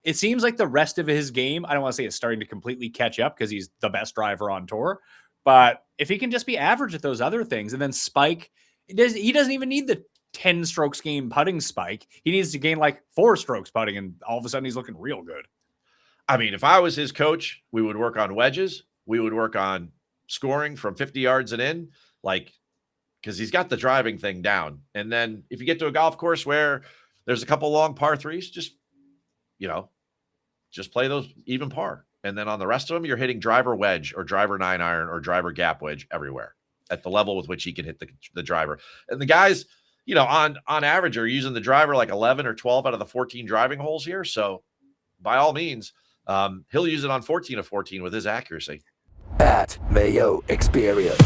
It seems like the rest of his game, I don't want to say it's starting to completely catch up because he's the best driver on tour. But if he can just be average at those other things and then spike, he doesn't even need the 10 strokes game putting spike. He needs to gain like 4 strokes putting, and all of a sudden he's looking real good. I mean, if I was his coach, we would work on wedges. We would work on scoring from 50 yards and in, like, because he's got the driving thing down. And then if you get to a golf course where there's a couple long par threes, just play those even par. And then on the rest of them, you're hitting driver wedge or driver 9-iron or driver gap wedge everywhere at the level with which he can hit the driver. And the guys, on average are using the driver like 11 or 12 out of the 14 driving holes here. So by all means, he'll use it on 14 of 14 with his accuracy. At Mayo Experience.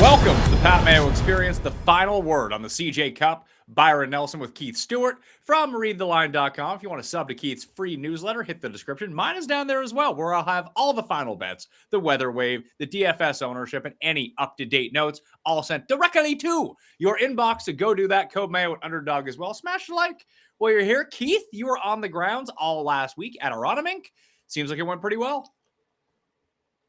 Welcome to the Pat Mayo Experience, the final word on the CJ Cup. Byron Nelson with Keith Stewart from readtheline.com. If you want to sub to Keith's free newsletter, hit the description. Mine is down there as well, where I'll have all the final bets, the weather wave, the DFS ownership, and any up-to-date notes all sent directly to your inbox. So go do that. Code Mayo at Underdog as well. Smash a like while you're here. Keith, you were on the grounds all last week at Aronimink. Seems like it went pretty well.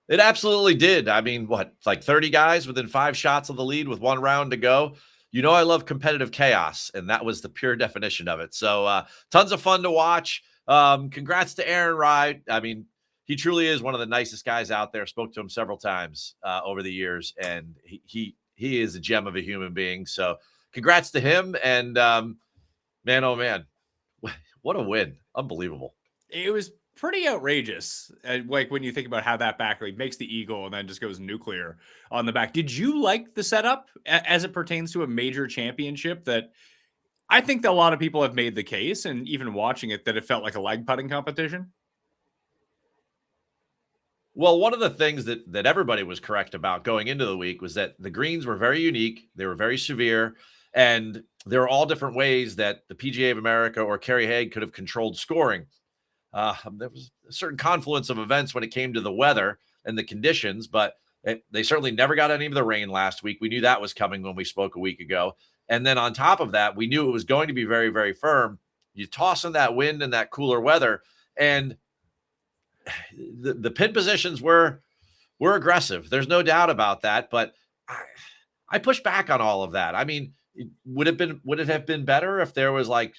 It absolutely did. I mean, like 30 guys within 5 shots of the lead with 1 round to go. I love competitive chaos, and that was the pure definition of it. So tons of fun to watch. Congrats to Aaron Ride. I mean, he truly is one of the nicest guys out there. Spoke to him several times over the years, and he is a gem of a human being. So congrats to him. And man, oh man, what a win. Unbelievable. It was pretty outrageous. Like when you think about how that back makes the eagle and then just goes nuclear on the back. Did you like the setup as it pertains to a major championship? That I think that a lot of people have made the case, and even watching it, that it felt like a leg putting competition. Well, one of the things that everybody was correct about going into the week was that the greens were very unique. They were very severe, and there were all different ways that the PGA of America or Kerry Haigh could have controlled scoring. There was a certain confluence of events when it came to the weather and the conditions, but they certainly never got any of the rain last week. We knew that was coming when we spoke a week ago. And then on top of that, we knew it was going to be very, very firm. You toss in that wind and that cooler weather, and the pin positions were aggressive. There's no doubt about that, but I push back on all of that. I mean, would it have been better if there was like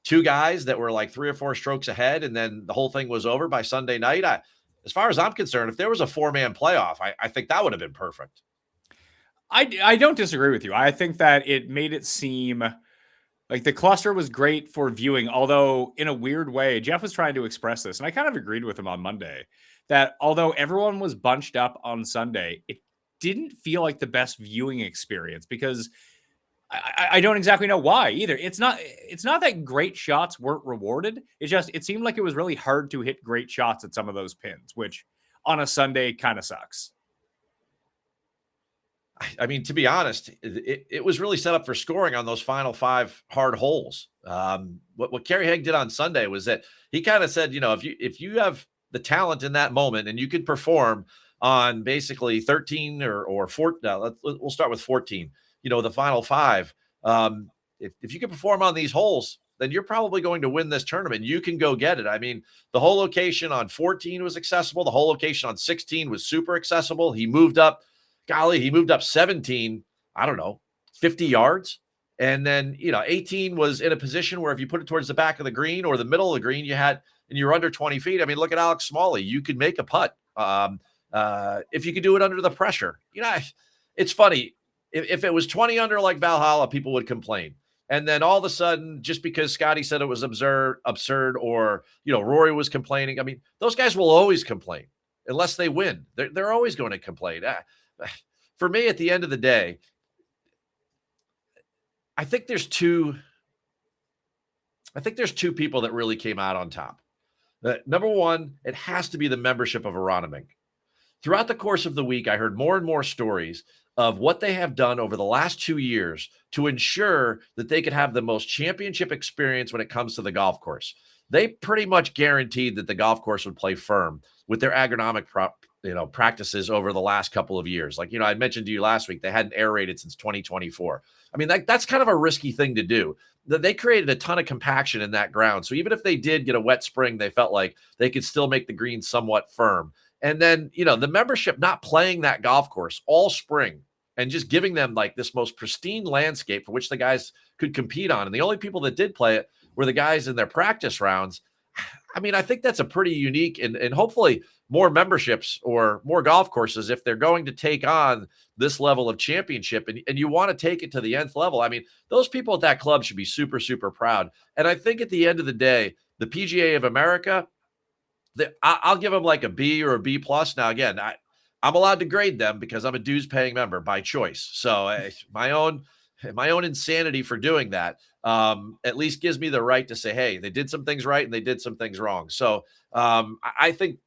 2 guys that were like 3 or 4 strokes ahead and then the whole thing was over by Sunday night? As far as I'm concerned, if there was a 4-man playoff, I think that would have been perfect. I don't disagree with you. I think that it made it seem like the cluster was great for viewing, although in a weird way, Jeff was trying to express this, and I kind of agreed with him on Monday, that although everyone was bunched up on Sunday, it didn't feel like the best viewing experience, because I don't exactly know why either. It's not that great shots weren't rewarded. It seemed like it was really hard to hit great shots at some of those pins, which on a Sunday kind of sucks. I mean, to be honest, it was really set up for scoring on those final 5 hard holes. What Kerry Haigh did on Sunday was that he kind of said, if you have the talent in that moment and you could perform on basically 13 or 14, we'll start with 14. The final 5, if you can perform on these holes, then you're probably going to win this tournament. You can go get it. I mean, the whole location on 14 was accessible. The whole location on 16 was super accessible. He moved up 17, 50 yards. And then, 18 was in a position where if you put it towards the back of the green or the middle of the green, you're under 20 feet. I mean, look at Alex Smalley. You could make a putt if you could do it under the pressure. It's funny. If it was 20 under like Valhalla, people would complain. And then all of a sudden, just because Scottie said it was absurd, or, Rory was complaining. I mean, those guys will always complain unless they win. They're always going to complain. For me, at the end of the day, I think there's two people that really came out on top. Number one, it has to be the membership of Aronimink. Throughout the course of the week, I heard more and more stories of what they have done over the last 2 years to ensure that they could have the most championship experience when it comes to the golf course. They pretty much guaranteed that the golf course would play firm with their agronomic practices over the last couple of years. Like, I mentioned to you last week, they hadn't aerated since 2024. I mean, that's kind of a risky thing to do. They created a ton of compaction in that ground. So even if they did get a wet spring, they felt like they could still make the green somewhat firm. And then, the membership not playing that golf course all spring and just giving them like this most pristine landscape for which the guys could compete on. And the only people that did play it were the guys in their practice rounds. I mean, I think that's a pretty unique and hopefully more memberships or more golf courses, if they're going to take on this level of championship and you want to take it to the nth level. I mean, those people at that club should be super, super proud. And I think at the end of the day, the PGA of America, I'll give them like a B or a B plus. Now, again, I'm allowed to grade them because I'm a dues paying member by choice. So my own insanity for doing that at least gives me the right to say, hey, they did some things right and they did some things wrong. So I think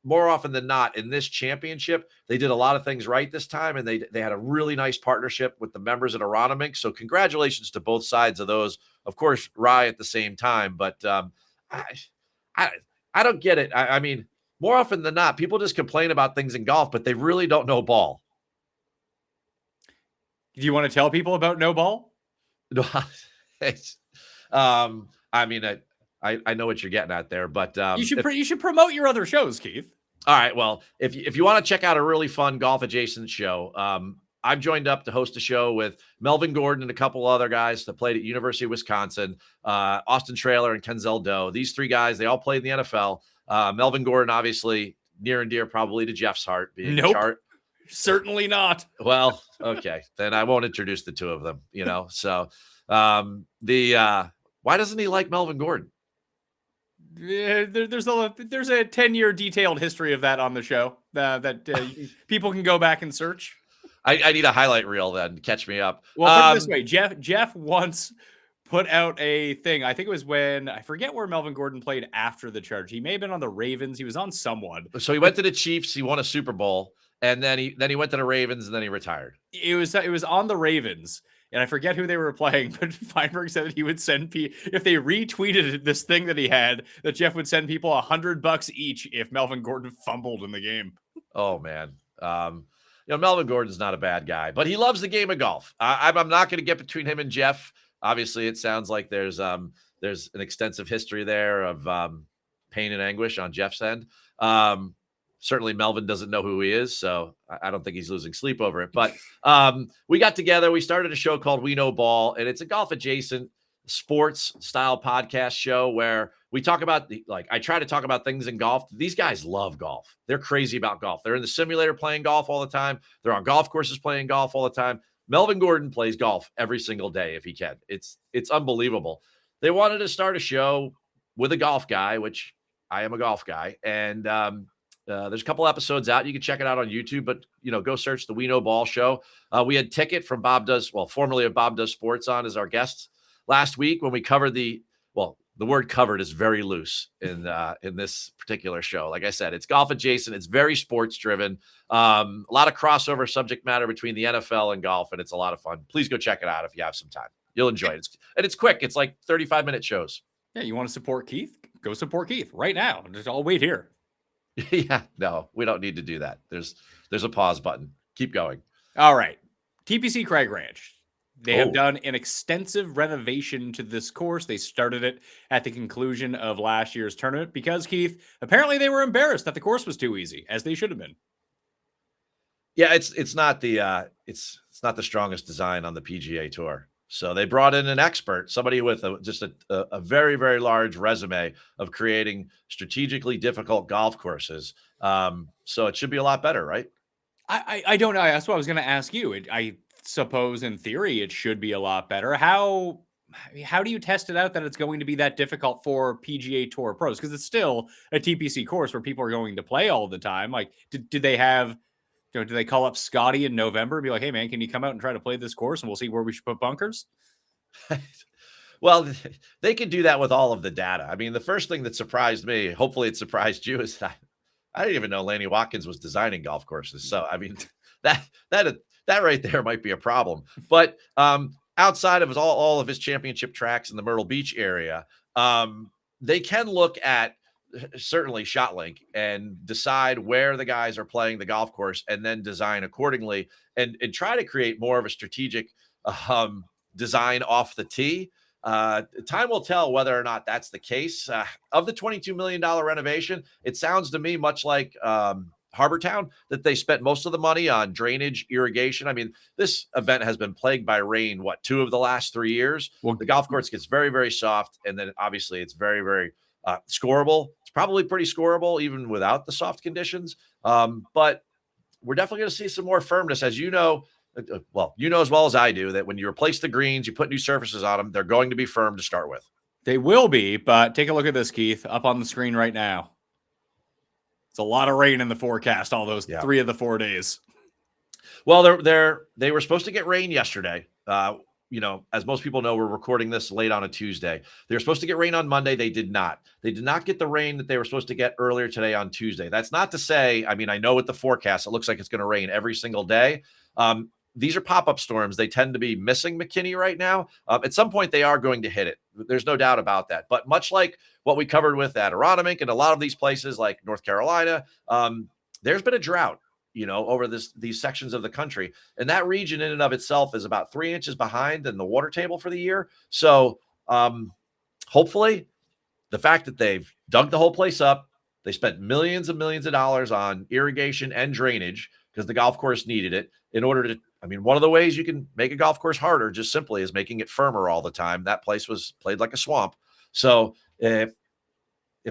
more often than not in this championship, they did a lot of things right this time, and they had a really nice partnership with the members at Aronimink. So congratulations to both sides of those. Of course, Rye at the same time, but I don't get it. I mean, more often than not, people just complain about things in golf, but they really don't know ball. Do you want to tell people about no ball? No, I mean, I know what you're getting at there, but you should promote your other shows, Keith. All right. Well, if you want to check out a really fun golf adjacent show, I've joined up to host a show with Melvin Gordon and a couple other guys that played at University of Wisconsin, Austin Traylor and Kenzel Doe. These three guys, they all played in the NFL. Melvin Gordon, obviously near and dear probably to Jeff's heart. Nope. Certainly not. Well, okay. Then I won't introduce the two of them, So why doesn't he like Melvin Gordon? There's a 10-year detailed history of that on the show that people can go back and search. I need a highlight reel then. Catch me up. Well, put it this way, Jeff once put out a thing. I think it was when, I forget where Melvin Gordon played after the Charge. He may have been on the Ravens. He was on someone. So he went to the Chiefs. He won a Super Bowl, and then he went to the Ravens, and then he retired. It was on the Ravens. And I forget who they were playing, but Feinberg said that he would send people, if they retweeted this thing that he had, that Jeff would send people $100 each if Melvin Gordon fumbled in the game. Oh, man. Melvin Gordon's not a bad guy, but he loves the game of golf. I'm not going to get between him and Jeff. Obviously, it sounds like there's an extensive history there of pain and anguish on Jeff's end. Certainly Melvin doesn't know who he is, so I don't think he's losing sleep over it. But we got together. We started a show called We Know Ball, and it's a golf-adjacent sports-style podcast show where we talk about, I try to talk about things in golf. These guys love golf. They're crazy about golf. They're in the simulator playing golf all the time. They're on golf courses playing golf all the time. Melvin Gordon plays golf every single day if he can. It's unbelievable. They wanted to start a show with a golf guy, which I am a golf guy, and there's a couple episodes out. You can check it out on YouTube, but go search the We Know Ball show. We had Ticket from formerly of Bob Does Sports on as our guest last week when we covered the word covered is very loose in this particular show. Like I said, it's golf adjacent. It's very sports driven. A lot of crossover subject matter between the NFL and golf, and it's a lot of fun. Please go check it out if you have some time. You'll enjoy it. It's quick. It's like 35-minute shows. Yeah, you want to support Keith? Go support Keith right now. I'll wait here. Yeah, no, we don't need to do that. There's a pause button. Keep going. All right. TPC Craig Ranch. They have done an extensive renovation to this course. They started it at the conclusion of last year's tournament because, Keith, apparently they were embarrassed that the course was too easy, as they should have been. Yeah, it's not the strongest design on the PGA Tour. So they brought in an expert, somebody with a very, very large resume of creating strategically difficult golf courses. So it should be a lot better, right? I don't know. That's what I was going to ask you. I suppose in theory it should be a lot better. How do you test it out that it's going to be that difficult for PGA Tour pros? Because it's still a TPC course where people are going to play all the time. Like, did they have... do they call up Scottie in November and be like, hey, man, can you come out and try to play this course and we'll see where we should put bunkers? Well, they could do that with all of the data. I mean, the first thing that surprised me, hopefully it surprised you, is that I didn't even know Lanny Watkins was designing golf courses. So, I mean, that right there might be a problem. But outside of all of his championship tracks in the Myrtle Beach area, they can look at certainly ShotLink and decide where the guys are playing the golf course and then design accordingly and try to create more of a strategic design off the tee. Time will tell whether or not that's the case. Of the $22 million renovation, it sounds to me much like Harbor Town, that they spent most of the money on drainage, irrigation. I mean, this event has been plagued by rain, 2 of the last 3 years? Well, the golf course gets very, very soft, and then obviously it's very, very scoreable. It's probably pretty scoreable even without the soft conditions. But we're definitely going to see some more firmness, as you know. Well, you know as well as I do that when you replace the greens, you put new surfaces on them, they're going to be firm to start with. They will be, but take a look at this, Keith, up on the screen right now. It's a lot of rain in the forecast, all those 3 of the 4 days. Well, they were supposed to get rain yesterday. As most people know, we're recording this late on a Tuesday. They were supposed to get rain on Monday. They did not. They did not get the rain that they were supposed to get earlier today on Tuesday. That's not to say, I know with the forecast, it looks like it's going to rain every single day. These are pop-up storms. They tend to be missing McKinney right now. At some point, they are going to hit it. There's no doubt about that. But much like what we covered with Adirondack and a lot of these places like North Carolina, there's been a drought, over these sections of the country. And that region in and of itself is about 3 inches behind in the water table for the year. So hopefully the fact that they've dug the whole place up, they spent millions and millions of dollars on irrigation and drainage because the golf course needed it in order to, one of the ways you can make a golf course harder just simply is making it firmer all the time. That place was played like a swamp. So if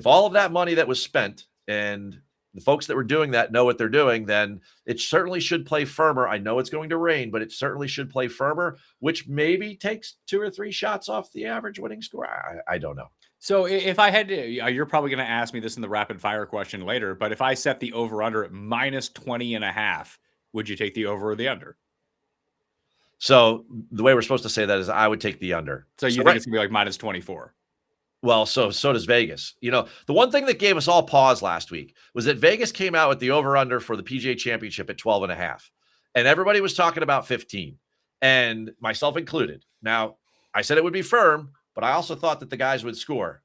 all of that money that was spent and the folks that were doing that know what they're doing, then it certainly should play firmer. I know it's going to rain, but it certainly should play firmer, which maybe takes 2 or 3 shots off the average winning score. I don't know. So if I had to, you're probably going to ask me this in the rapid fire question later, but if I set the over under at -20.5, would you take the over or the under? So the way we're supposed to say that is I would take the under. So you think it's gonna be like -24? Well, so does Vegas. The one thing that gave us all pause last week was that Vegas came out with the over-under for the PGA Championship at 12.5. And everybody was talking about 15, and myself included. Now, I said it would be firm, but I also thought that the guys would score.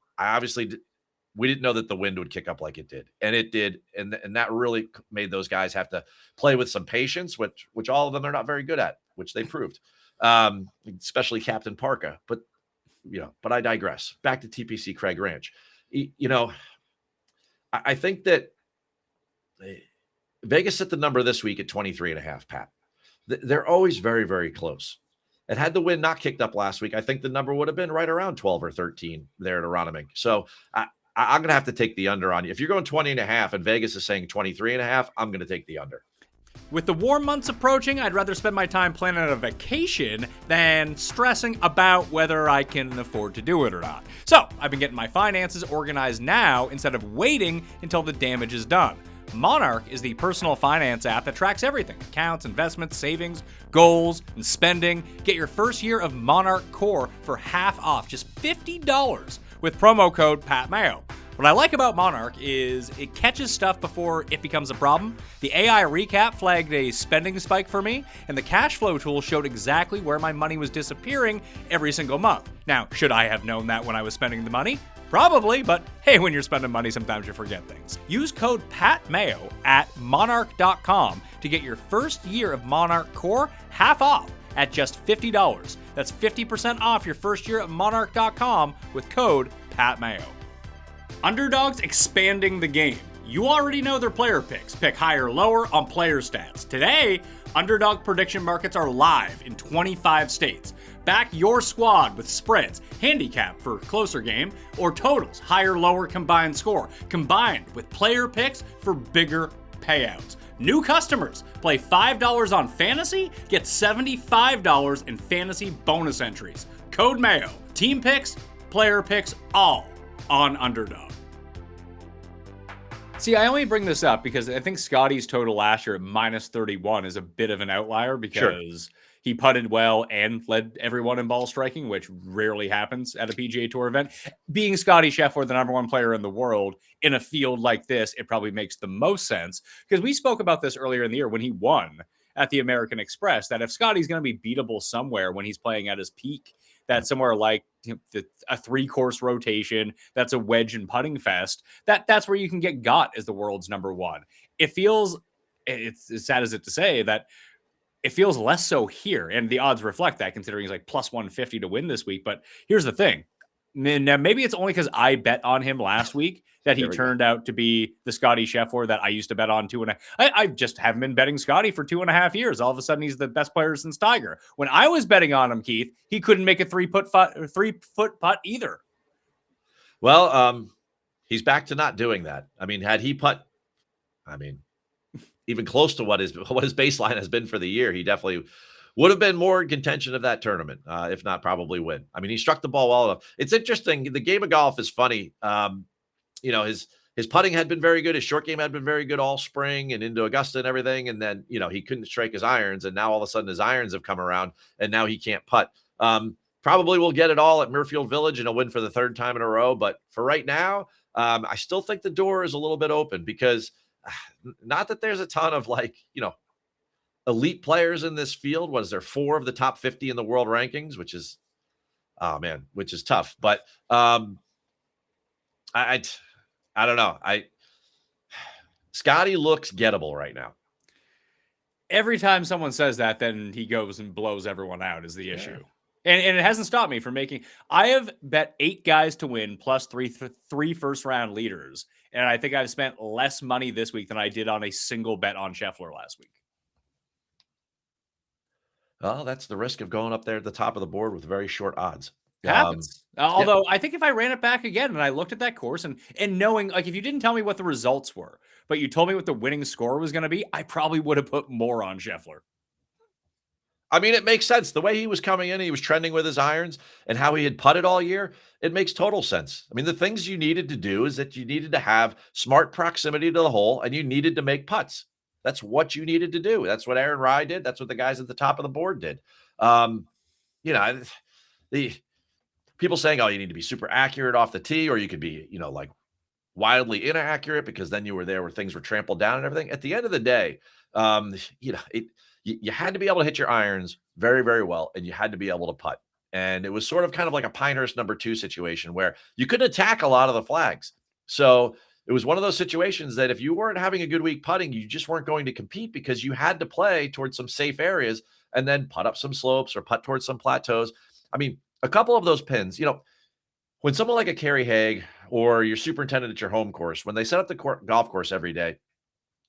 We didn't know that the wind would kick up like it did, and it did. And that really made those guys have to play with some patience, which all of them are not very good at, which they proved, especially Captain Parka. But I digress. Back to TPC Craig Ranch. I think that Vegas set the number this week at 23.5, Pat. They're always very, very close. And had the wind not kicked up last week, I think the number would have been right around 12 or 13 there at Adirondack. So I'm going to have to take the under on you. If you're going 20.5 and Vegas is saying 23.5, I'm going to take the under. With the warm months approaching, I'd rather spend my time planning a vacation than stressing about whether I can afford to do it or not. So I've been getting my finances organized now instead of waiting until the damage is done. Monarch is the personal finance app that tracks everything: accounts, investments, savings, goals, and spending. Get your first year of Monarch Core for half off, just $50 with promo code PATMAYO. What I like about Monarch is it catches stuff before it becomes a problem. The AI recap flagged a spending spike for me, and the cash flow tool showed exactly where my money was disappearing every single month. Now, should I have known that when I was spending the money? Probably, but hey, when you're spending money, sometimes you forget things. Use code PATMAYO at monarch.com to get your first year of Monarch Core half off at just $50. That's 50% off your first year at monarch.com with code PATMAYO. Underdog's expanding the game. You already know their player picks. Pick higher or lower on player stats. Today, Underdog prediction markets are live in 25 states. Back your squad with spreads, handicap for closer game, or totals, higher, lower combined score, combined with player picks for bigger payouts. New customers play $5 on fantasy, get $75 in fantasy bonus entries. Code Mayo. Team picks, player picks, all on Underdog. See, I only bring this up because I think Scottie's total last year at -31 is a bit of an outlier because he putted well and led everyone in ball striking, which rarely happens at a PGA Tour event. Being Scottie Scheffler, the #1 player in the world, in a field like this, it probably makes the most sense because we spoke about this earlier in the year when he won at the American Express that if Scottie's going to be beatable somewhere when he's playing at his peak, that's somewhere like a 3-course rotation, that's a wedge and putting fest, that's where you can get got as the world's number one. It feels, it's as sad as it to say, that it feels less so here. And the odds reflect that, considering he's like plus 150 to win this week. But here's the thing. Now, maybe it's only because I bet on him last week that he turned out to be the Scottie Scheffler that I used to bet on 2.5. I just haven't been betting Scottie for 2.5 years. All of a sudden, he's the best player since Tiger. When I was betting on him, Keith, he couldn't make a 3-foot putt either. Well, he's back to not doing that. I mean, had he putt, even close to what his baseline has been for the year, he definitely would have been more in contention of that tournament, if not probably win. I mean, he struck the ball well enough. It's interesting. The game of golf is funny. His putting had been very good. His short game had been very good all spring and into Augusta and everything. And then, he couldn't strike his irons. And now all of a sudden his irons have come around and now he can't putt. Probably will get it all at Muirfield Village and he'll win for the 3rd time in a row. But for right now, I still think the door is a little bit open because not that there's a ton of elite players in this field. What is there? 4 of the top 50 in the world rankings, which is tough. But I don't know. Scottie looks gettable right now. Every time someone says that, then he goes and blows everyone out is the issue. And it hasn't stopped me from making. I have bet 8 guys to win plus three first-round leaders. And I think I've spent less money this week than I did on a single bet on Scheffler last week. Well, that's the risk of going up there at the top of the board with very short odds. Happens. Although I think if I ran it back again and I looked at that course and knowing, like, if you didn't tell me what the results were, but you told me what the winning score was going to be, I probably would have put more on Scheffler. I mean, it makes sense. The way he was coming in, he was trending with his irons and how he had putted all year. It makes total sense. I mean, the things you needed to do is that you needed to have smart proximity to the hole and you needed to make putts. That's what you needed to do. That's what Aaron Rai did. That's what the guys at the top of the board did. The people saying, oh, you need to be super accurate off the tee, or you could be, wildly inaccurate because then you were there where things were trampled down and everything. At the end of the day, you had to be able to hit your irons very, very well, and you had to be able to putt. And it was sort of kind of like a Pinehurst number 2 situation where you couldn't attack a lot of the flags. So it was one of those situations that if you weren't having a good week putting, you just weren't going to compete because you had to play towards some safe areas and then putt up some slopes or putt towards some plateaus. I mean, a couple of those pins, when someone like a Kerry Haig or your superintendent at your home course, when they set up the golf course every day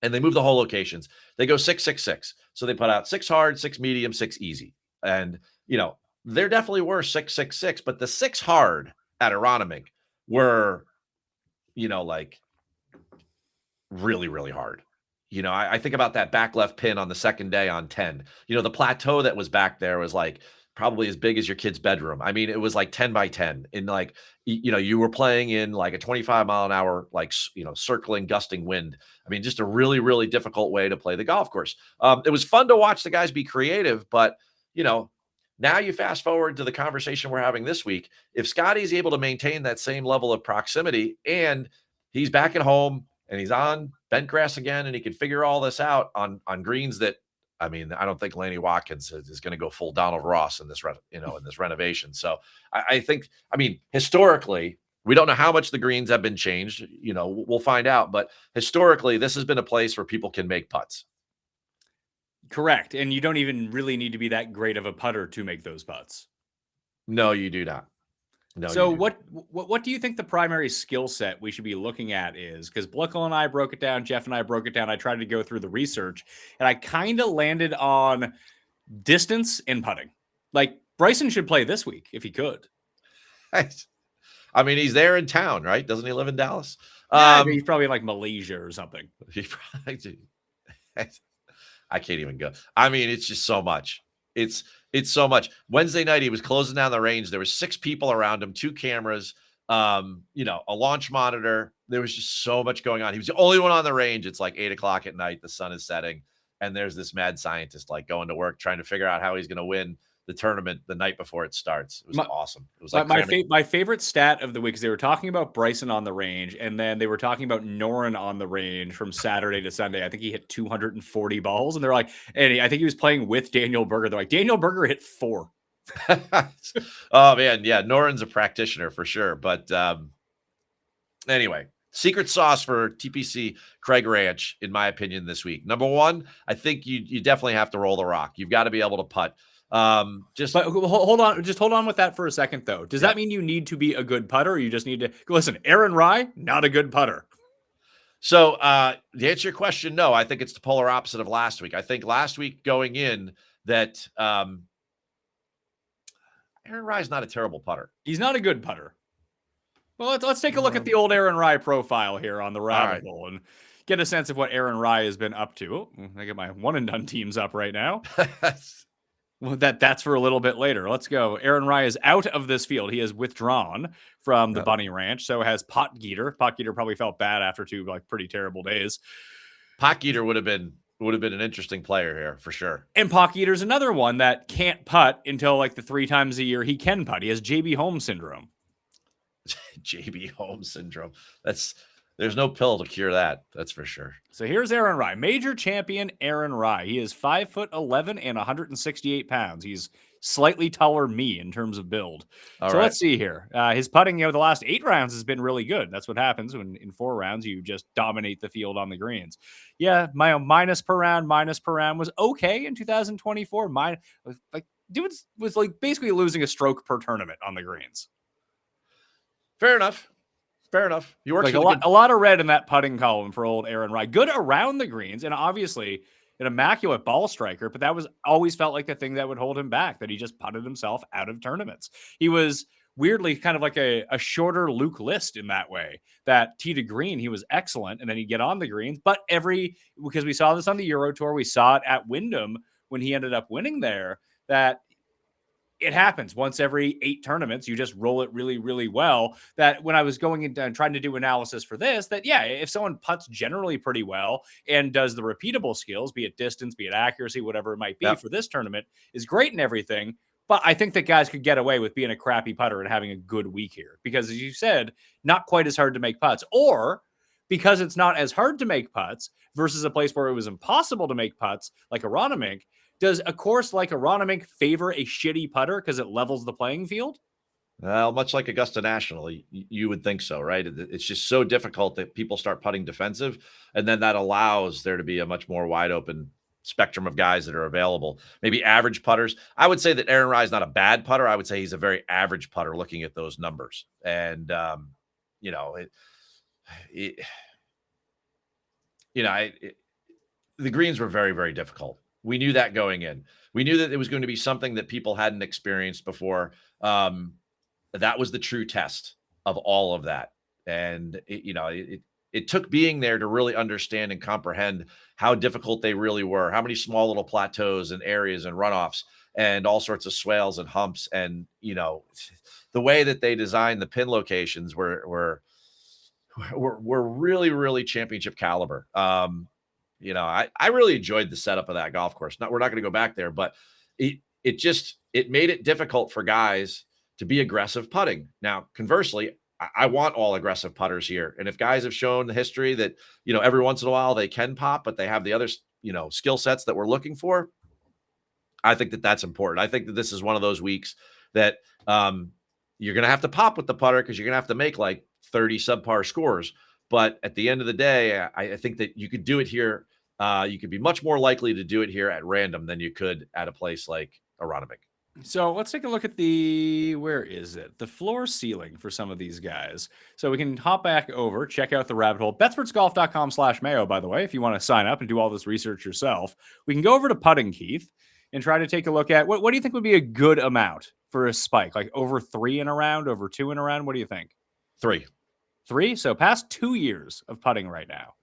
and they move the hole locations, they go 6, 6, 6. So they put out 6 hard, 6 medium, 6 easy. And, there definitely were 6, 6, 6, but the 6 hard at Aronimink were, really, really hard. I think about that back left pin on the second day on 10. The plateau that was back there was probably as big as your kid's bedroom. I mean, it was 10 by 10 in you were playing in a 25 mile an hour, circling, gusting wind. I mean, just a really, really difficult way to play the golf course. It was fun to watch the guys be creative, but now you fast forward to the conversation we're having this week. If Scottie's able to maintain that same level of proximity and he's back at home and he's on bent grass again, and he can figure all this out on greens that, I don't think Laney Watkins is going to go full Donald Ross in this, in this renovation. So I think, historically, we don't know how much the greens have been changed. We'll find out. But historically, this has been a place where people can make putts. Correct. And you don't even really need to be that great of a putter to make those putts. No, you do not. No. So what do you think the primary skill set we should be looking at is? Because Blickle and I broke it down. Jeff and I broke it down. I tried to go through the research and I kind of landed on distance and putting. Bryson should play this week if he could. He's there in town, right? Doesn't he live in Dallas? He's probably in Malaysia or something. I can't even go. It's just so much. It's so much. Wednesday night, he was closing down the range. There was 6 people around him, 2 cameras, a launch monitor. There was just so much going on. He was the only one on the range. It's 8:00 at night. The sun is setting. And there's this mad scientist going to work, trying to figure out how he's going to win the tournament the night before it starts. It was awesome. It was like my favorite stat of the week is they were talking about Bryson on the range, and then they were talking about Noren on the range from Saturday to Sunday. I think he hit 240 balls, and they're like, and I think he was playing with Daniel Berger. They're like, Daniel Berger hit 4. Oh man, yeah, Noren's a practitioner for sure. But anyway, secret sauce for TPC Craig Ranch, in my opinion, this week. Number one, I think you definitely have to roll the rock. You've got to be able to putt. But hold on with that for a second, though. Does that mean you need to be a good putter, or you just need to listen? Aaron Rai, not a good putter. So to answer your question, no, I think it's the polar opposite of last week. I think last week going in that Aaron Rai is not a terrible putter. He's not a good putter. Well, let's take a look at the old Aaron Rai profile here on the rabbit hole and get a sense of what Aaron Rai has been up to. Oh, I get my one and done teams up right now. Well, that's for a little bit later. Let's go. Aaron Rai is out of this field. He has withdrawn from the Bunny Ranch. So has Potgieter. Potgieter probably felt bad after 2 pretty terrible days. Potgieter would have been an interesting player here for sure. And Potgieter's another one that can't putt until the 3 times a year he can putt. He has JB Holmes syndrome. JB Holmes syndrome. There's no pill to cure that. That's for sure. So here's Aaron Rai, major champion Aaron Rai. He is 5'11" and 168 pounds. He's slightly taller than me in terms of build. Let's see here. His putting, the last 8 rounds has been really good. That's what happens when in 4 rounds you just dominate the field on the greens. Yeah, my minus per round was okay in 2024. Dude was basically losing a stroke per tournament on the greens. Fair enough. He works a lot of red in that putting column for old Aaron Rai. Good around the greens, and obviously an immaculate ball striker, but that was always felt like the thing that would hold him back, that he just putted himself out of tournaments. He was weirdly kind of like a shorter Luke List in that way, that tee to green, he was excellent, and then he'd get on the greens. But because we saw this on the Euro Tour, we saw it at Wyndham when he ended up winning there, that it happens once every 8 tournaments. You just roll it really, really well. That when I was going into and trying to do analysis for this, that if someone putts generally pretty well and does the repeatable skills, be it distance, be it accuracy, whatever it might be for this tournament, is great and everything. But I think that guys could get away with being a crappy putter and having a good week here because, as you said, not quite as hard to make putts, or because it's not as hard to make putts versus a place where it was impossible to make putts like Aronimink. Does a course like Aronimink favor a shitty putter because it levels the playing field? Well, much like Augusta National, you would think so, right? It's just so difficult that people start putting defensive, and then that allows there to be a much more wide open spectrum of guys that are available. Maybe average putters. I would say that Aaron Rai is not a bad putter. I would say he's a very average putter looking at those numbers. And, the greens were very, very difficult. We knew that going in. We knew that it was going to be something that people hadn't experienced before. That was the true test of all of that. And, it took being there to really understand and comprehend how difficult they really were, how many small little plateaus and areas and runoffs and all sorts of swales and humps. And, the way that they designed the pin locations were really, really championship caliber. I really enjoyed the setup of that golf course. We're not going to go back there, but it made it difficult for guys to be aggressive putting. Now, conversely, I want all aggressive putters here. And if guys have shown the history that, every once in a while they can pop, but they have the other, skill sets that we're looking for, I think that that's important. I think that this is one of those weeks that you're going to have to pop with the putter because you're going to have to make 30 subpar scores. But at the end of the day, I think that you could do it here. You could be much more likely to do it here at random than you could at a place like Aronimink. So let's take a look at where is it? The floor ceiling for some of these guys. So we can hop back over, check out the rabbit hole. BetspertsGolf.com/Mayo, by the way, if you want to sign up and do all this research yourself. We can go over to putting, Keith, and try to take a look at what do you think would be a good amount for a spike? Like over 3 in a round, over 2 in a round? What do you think? 3. 3? So past 2 years of putting right now.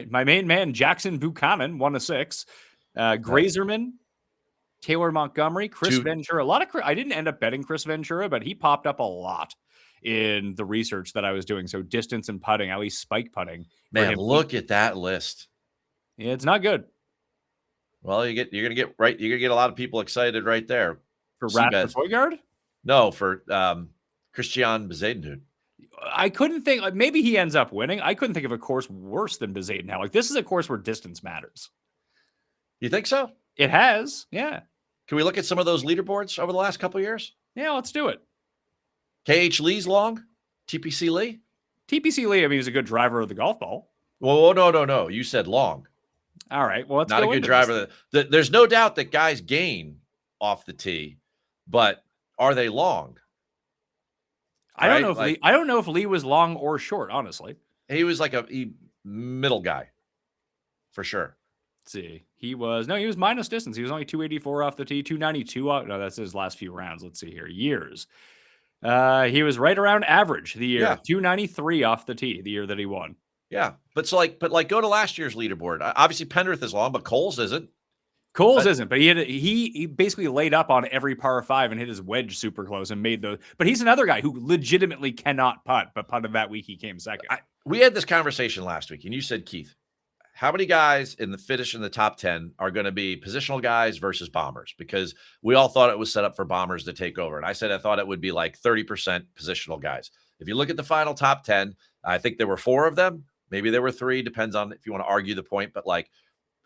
My main man, Jackson Buchanan, 1 of 6. Grazerman, Taylor Montgomery, Chris Ventura. I didn't end up betting Chris Ventura, but he popped up a lot in the research that I was doing. So distance and putting, at least spike putting. Man, look at that list. Yeah, it's not good. Well, you're going to get right. You're going to get a lot of people excited right there. For Seabed. Højgaard? No, for Christian Bezuidenhout. I couldn't think, like, maybe he ends up winning. I couldn't think of a course worse than Bezuidenhout. Like, this is a course where distance matters. You think so? It has. Yeah. Can we look at some of those leaderboards over the last couple of years? Yeah, let's do it. KH Lee's long? TPC Lee? TPC Lee, I mean, he's a good driver of the golf ball. Well, no. You said long. All right. Well, let's not go a good driver. There's no doubt that guys gain off the tee, but are they long? I don't know if I don't know if Lee was long or short, honestly. He was like a middle guy for sure. Let's see. He was minus distance. He was only 284 off the tee, 292 off. No, that's his last few rounds. Let's see here. Years. He was right around average the year. 293 off the tee the year that he won. Yeah. But go to last year's leaderboard. Obviously Pendrith is long, but Coles isn't. Coles isn't, but he basically laid up on every par 5 and hit his wedge super close and made those. But he's another guy who legitimately cannot putt, but putted that week he came second. We had this conversation last week, and you said, Keith, how many guys in the finish in the top 10 are going to be positional guys versus bombers? Because we all thought it was set up for bombers to take over. And I said I thought it would be like 30% positional guys. If you look at the final top 10, I think there were 4 of them. Maybe there were 3, depends on if you want to argue the point. But like,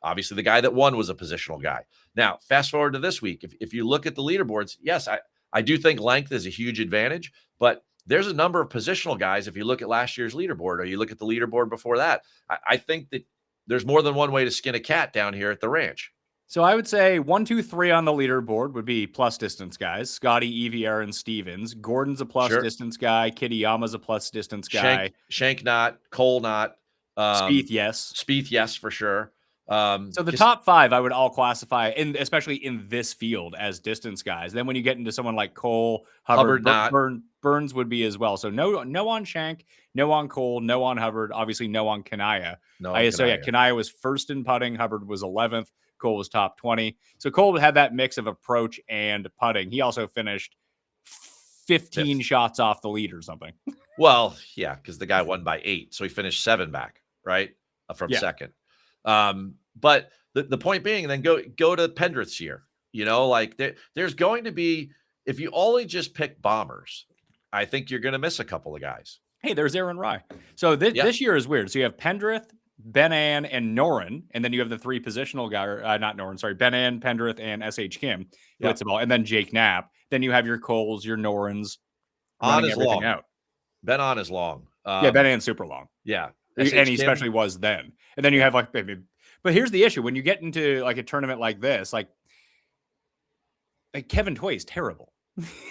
obviously the guy that won was a positional guy. Now, fast forward to this week. If you look at the leaderboards, yes, I do think length is a huge advantage, but there's a number of positional guys. If you look at last year's leaderboard or you look at the leaderboard before that, I think that there's more than one way to skin a cat down here at the ranch. So I would say 1, 2, 3 on the leaderboard would be plus distance guys. Scottie, Evie, Aaron, Stevens. Gordon's a plus distance guy. Kitayama's a plus distance guy. Shank not. Cole not. Spieth, yes. Spieth, yes, for sure. So the top 5 I would all classify, especially in this field, as distance guys. Then when you get into someone like Cole, Hubbard Burns would be as well. So no on Shank, no on Cole, no on Hubbard, obviously no on Kanaya. Kanaya was first in putting, Hubbard was 11th, Cole was top 20. So Cole had that mix of approach and putting. He also finished 15 shots off the lead or something. Well, yeah, because the guy won by 8, so he finished 7 back, right, from second. But the point being, then go to Pendrith's year. Like there's going to be, if you only just pick bombers, I think you're going to miss a couple of guys. Hey, there's Aaron Rai. So this year is weird. So you have Pendrith, Ben-An, and Noren, and then you have the 3 positional guys. Not Noren, sorry, Ben-An, Pendrith, and S.H. Kim. That's the ball, and then Jake Knapp. Then you have your Coles, your Norens. On is long. Out. Ben-An is long. Ben-An's super long. Yeah. And he especially was then. And then you have but here's the issue. When you get into like a tournament like this, like Kevin Toy is terrible.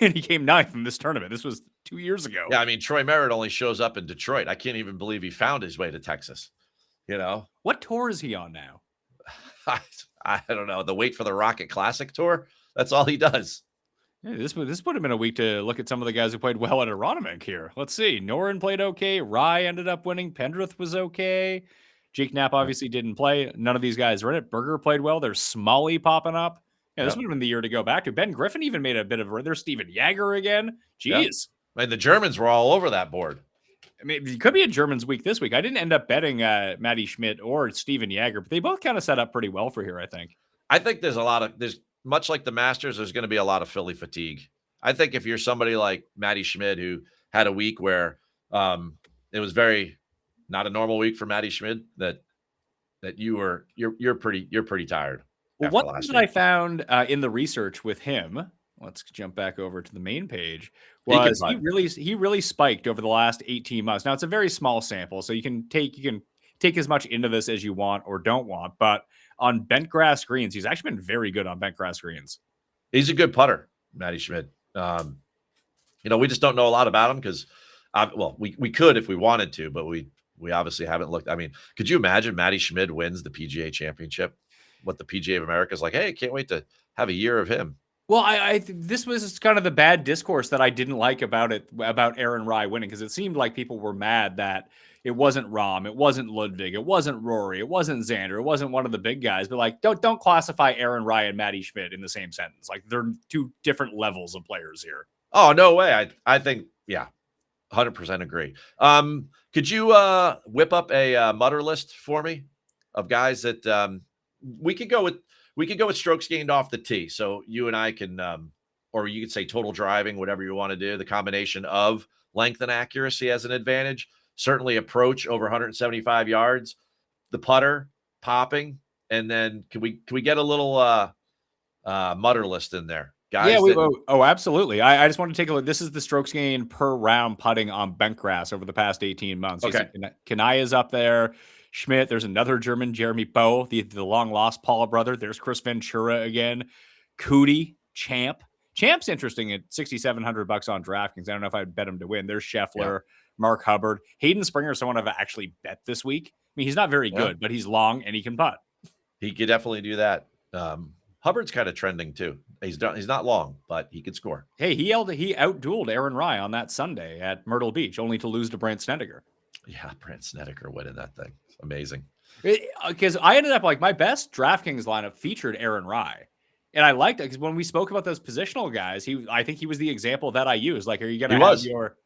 And he came 9th in this tournament. This was 2 years ago. Yeah, I mean, Troy Merritt only shows up in Detroit. I can't even believe he found his way to Texas. What tour is he on now? I don't know. The Wait for the Rocket Classic tour. That's all he does. Yeah, this put him in a week to look at some of the guys who played well at Aronimink here. Let's see. Noren played okay. Rai ended up winning. Pendrith was okay. Jake Knapp obviously didn't play. None of these guys were in it. Berger played well. There's Smalley popping up. Yeah, this would have been the year to go back to. Ben Griffin even made a bit of there's Steven Jaeger again. Jeez. I mean, the Germans were all over that board. I mean, it could be a Germans week this week. I didn't end up betting Matty Schmidt or Steven Jaeger, but they both kind of set up pretty well for here, I think. I think there's much like the Masters, there's going to be a lot of Philly fatigue. I think if you're somebody like Matty Schmidt who had a week where it was very not a normal week for Matty Schmidt, that you're pretty tired. Well, one thing that I found in the research with him, let's jump back over to the main page, was he really spiked over the last 18 months. Now it's a very small sample, so you can take as much into this as you want or don't want, but on bent grass greens, he's actually been very good on bent grass greens. He's a good putter, Matty Schmidt. We just don't know a lot about him because, we could if we wanted to, but we obviously haven't looked. I mean, could you imagine Matty Schmidt wins the PGA Championship? What the PGA of America is like? Hey, can't wait to have a year of him. Well, this was kind of the bad discourse that I didn't like about Aaron Rai winning, because it seemed like people were mad that it wasn't Rahm, it wasn't Ludwig, it wasn't Rory, it wasn't Xander, it wasn't one of the big guys. But like, don't classify Aaron Rai and Matty Schmidt in the same sentence. Like, they're 2 different levels of players here. Oh, no way. I think 100% agree. Could you whip up a Mutter list for me of guys that we could go with? we could go with strokes gained off the tee. So you and I can, or you could say total driving, whatever you want to do. The combination of length and accuracy as an advantage. Certainly approach over 175 yards. The putter popping, and then can we get a little mutter list in there, guys? Yeah, absolutely. I just want to take a look. This is the strokes gained per round putting on bent grass over the past 18 months. Okay, Kanaya's up there. Schmidt. There's another German, Jeremy Bowe, the long lost Paul brother. There's Chris Ventura again. Cootie, Champ's interesting at $6,700 on DraftKings. I don't know if I'd bet him to win. There's Scheffler, Mark Hubbard, Hayden Springer. Someone I've actually bet this week. I mean, he's not very good, but he's long and he can putt. He could definitely do that. Hubbard's kind of trending too. He's not long, but he could score. Hey, he outdueled Aaron Rye on that Sunday at Myrtle Beach, only to lose to Brant Snedeker. Yeah, Brant Snedeker winning that thing. Amazing. Because I ended up like my best DraftKings lineup featured Aaron Rye. And I liked it because when we spoke about those positional guys, I think he was the example that I used. Like, are you going to have your